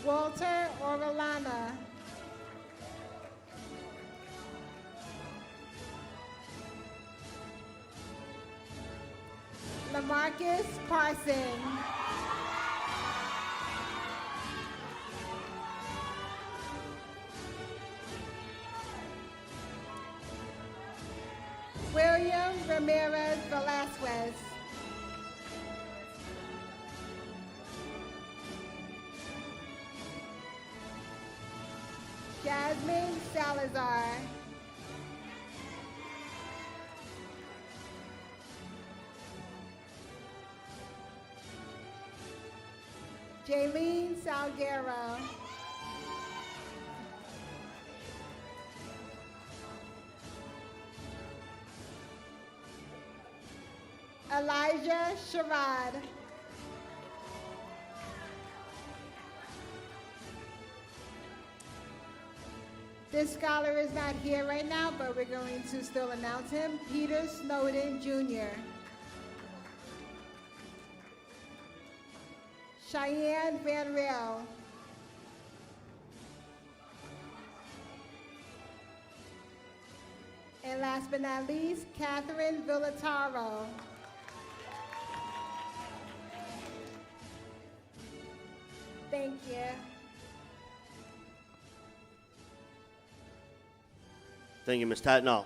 Walter Orellana. Lamarcus Parson. William Ramirez Velasquez. Jasmine Salazar. Jaylene Salguero. Elijah Sherrod. This scholar is not here right now, but we're going to still announce him. Peter Snowden, Jr. Cheyenne Van Riel. And last but not least, Catherine Villataro. Thank you. Thank you, Ms. Tatnall.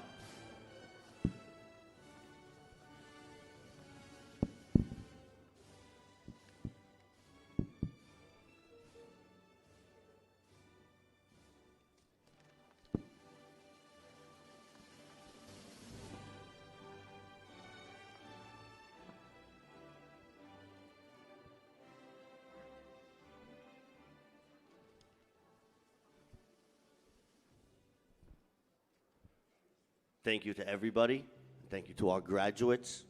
Thank you to everybody. Thank you to our graduates.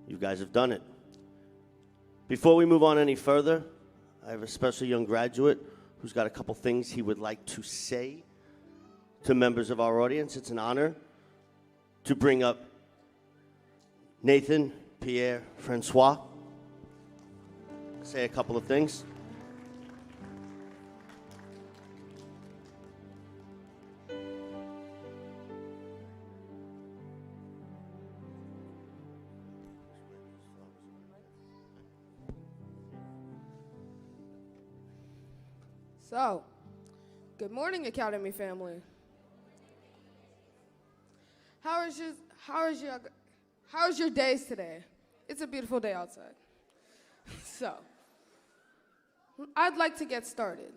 You guys have done it. Before we move on any further, I have a special young graduate who's got a couple things he would like to say to members of our audience. It's an honor to bring up Nathan Pierre Francois. Say a couple of things. So, good morning, Academy family. How is your days today? It's a beautiful day outside. So, I'd like to get started.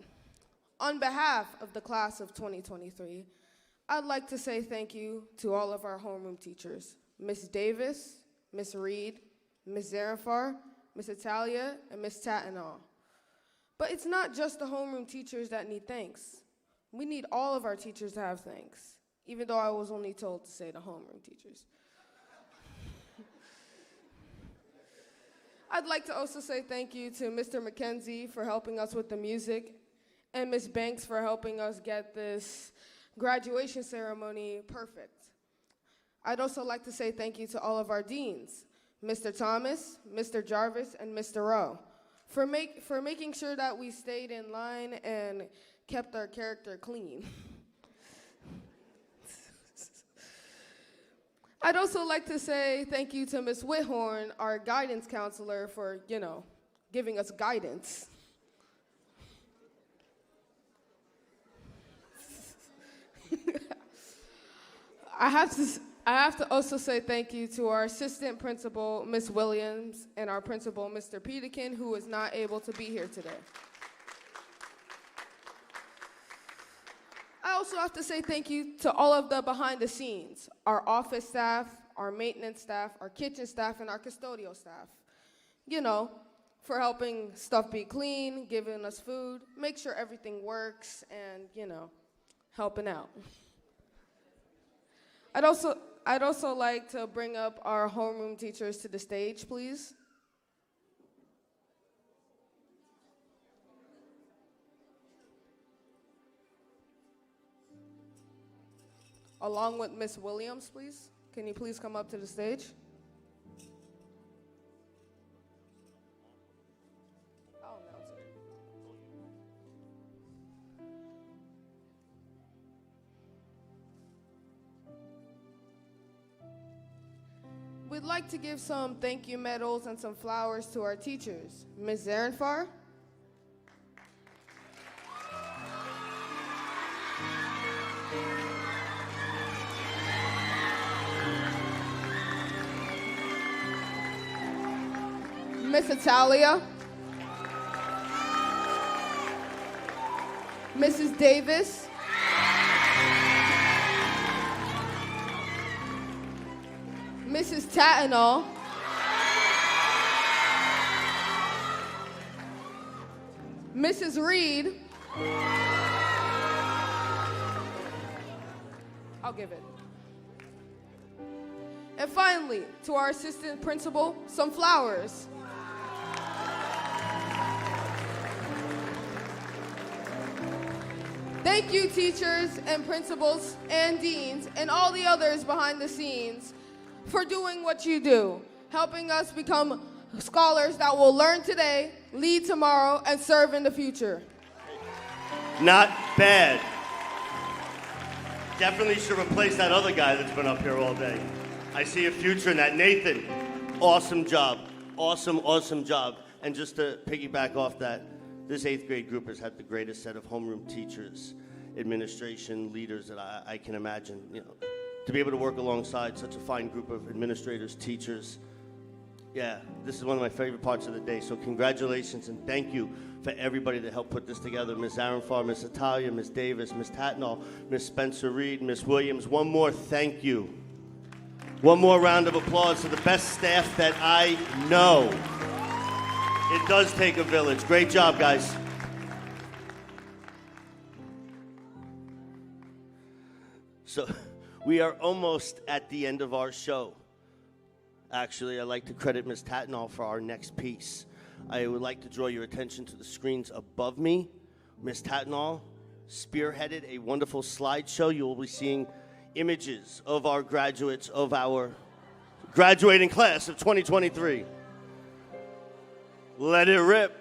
On behalf of the class of 2023, I'd like to say thank you to all of our homeroom teachers, Miss Davis, Miss Reed, Miss Zarenfar, Miss Italia, and Miss Tattenall. But it's not just the homeroom teachers that need thanks. We need all of our teachers to have thanks, even though I was only told to say the homeroom teachers. I'd like to also say thank you to Mr. McKenzie for helping us with the music, and Miss Banks for helping us get this graduation ceremony perfect. I'd also like to say thank you to all of our deans, Mr. Thomas, Mr. Jarvis, and Mr. Rowe, for making sure that we stayed in line and kept our character clean. I'd also like to say thank you to Ms. Whithorn, our guidance counselor, for, giving us guidance. I have to also say thank you to our assistant principal, Ms. Williams, and our principal, Mr. Peterkin, who is not able to be here today. I also have to say thank you to all of the behind the scenes, our office staff, our maintenance staff, our kitchen staff, and our custodial staff. For helping stuff be clean, giving us food, make sure everything works, and, helping out. I'd also like to bring up our homeroom teachers to the stage, please. Along with Miss Williams, please. Can you please come up to the stage? We'd like to give some thank you medals and some flowers to our teachers. Ms. Zarenfar. Miss Italia. Mrs. Davis. Mrs. Tattenall. Mrs. Reed. I'll give it. And finally, to our assistant principal, some flowers. Thank you, teachers and principals and deans and all the others behind the scenes for doing what you do, helping us become scholars that will learn today, lead tomorrow, and serve in the future. Not bad. Definitely should replace that other guy that's been up here all day. I see a future in that. Nathan, awesome job. Awesome job. And just to piggyback off that, this 8th grade group has had the greatest set of homeroom teachers, administration, leaders that I can imagine. To be able to work alongside such a fine group of administrators, teachers. Yeah, this is one of my favorite parts of the day. So congratulations and thank you for everybody that helped put this together. Ms. Zarenfar, Ms. Italia, Ms. Davis, Ms. Tattenall, Ms. Spencer Reed, Ms. Williams. One more thank you. One more round of applause to the best staff that I know. It does take a village. Great job, guys. So we are almost at the end of our show. Actually, I'd like to credit Ms. Tattenall for our next piece. I would like to draw your attention to the screens above me. Ms. Tattenall spearheaded a wonderful slideshow. You will be seeing images of our graduates of our graduating class of 2023. Let it rip.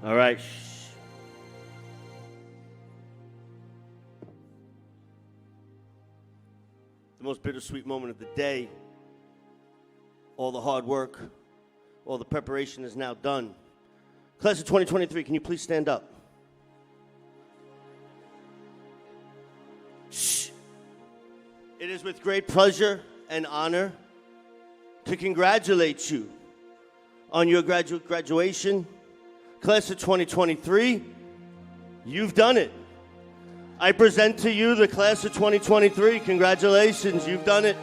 All right. The most bittersweet moment of the day. All the hard work, all the preparation is now done. Class of 2023, can you please stand up? Shh. It is with great pleasure and honor to congratulate you on your graduation. Class of 2023, you've done it. I present to you the class of 2023. Congratulations, you've done it.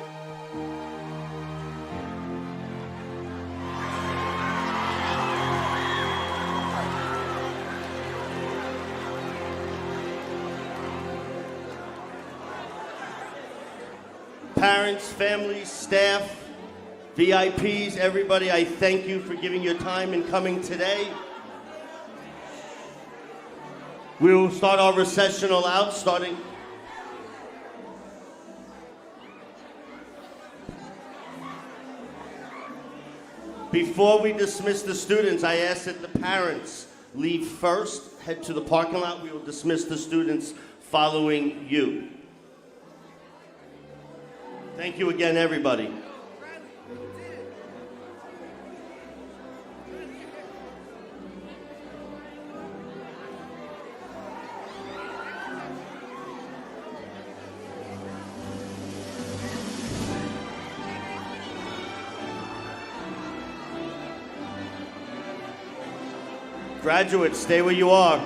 Parents, families, staff, VIPs, everybody, I thank you for giving your time and coming today. We will start our recessional out, starting. Before we dismiss the students, I ask that the parents leave first, head to the parking lot. We will dismiss the students following you. Thank you again, everybody. Graduates, stay where you are.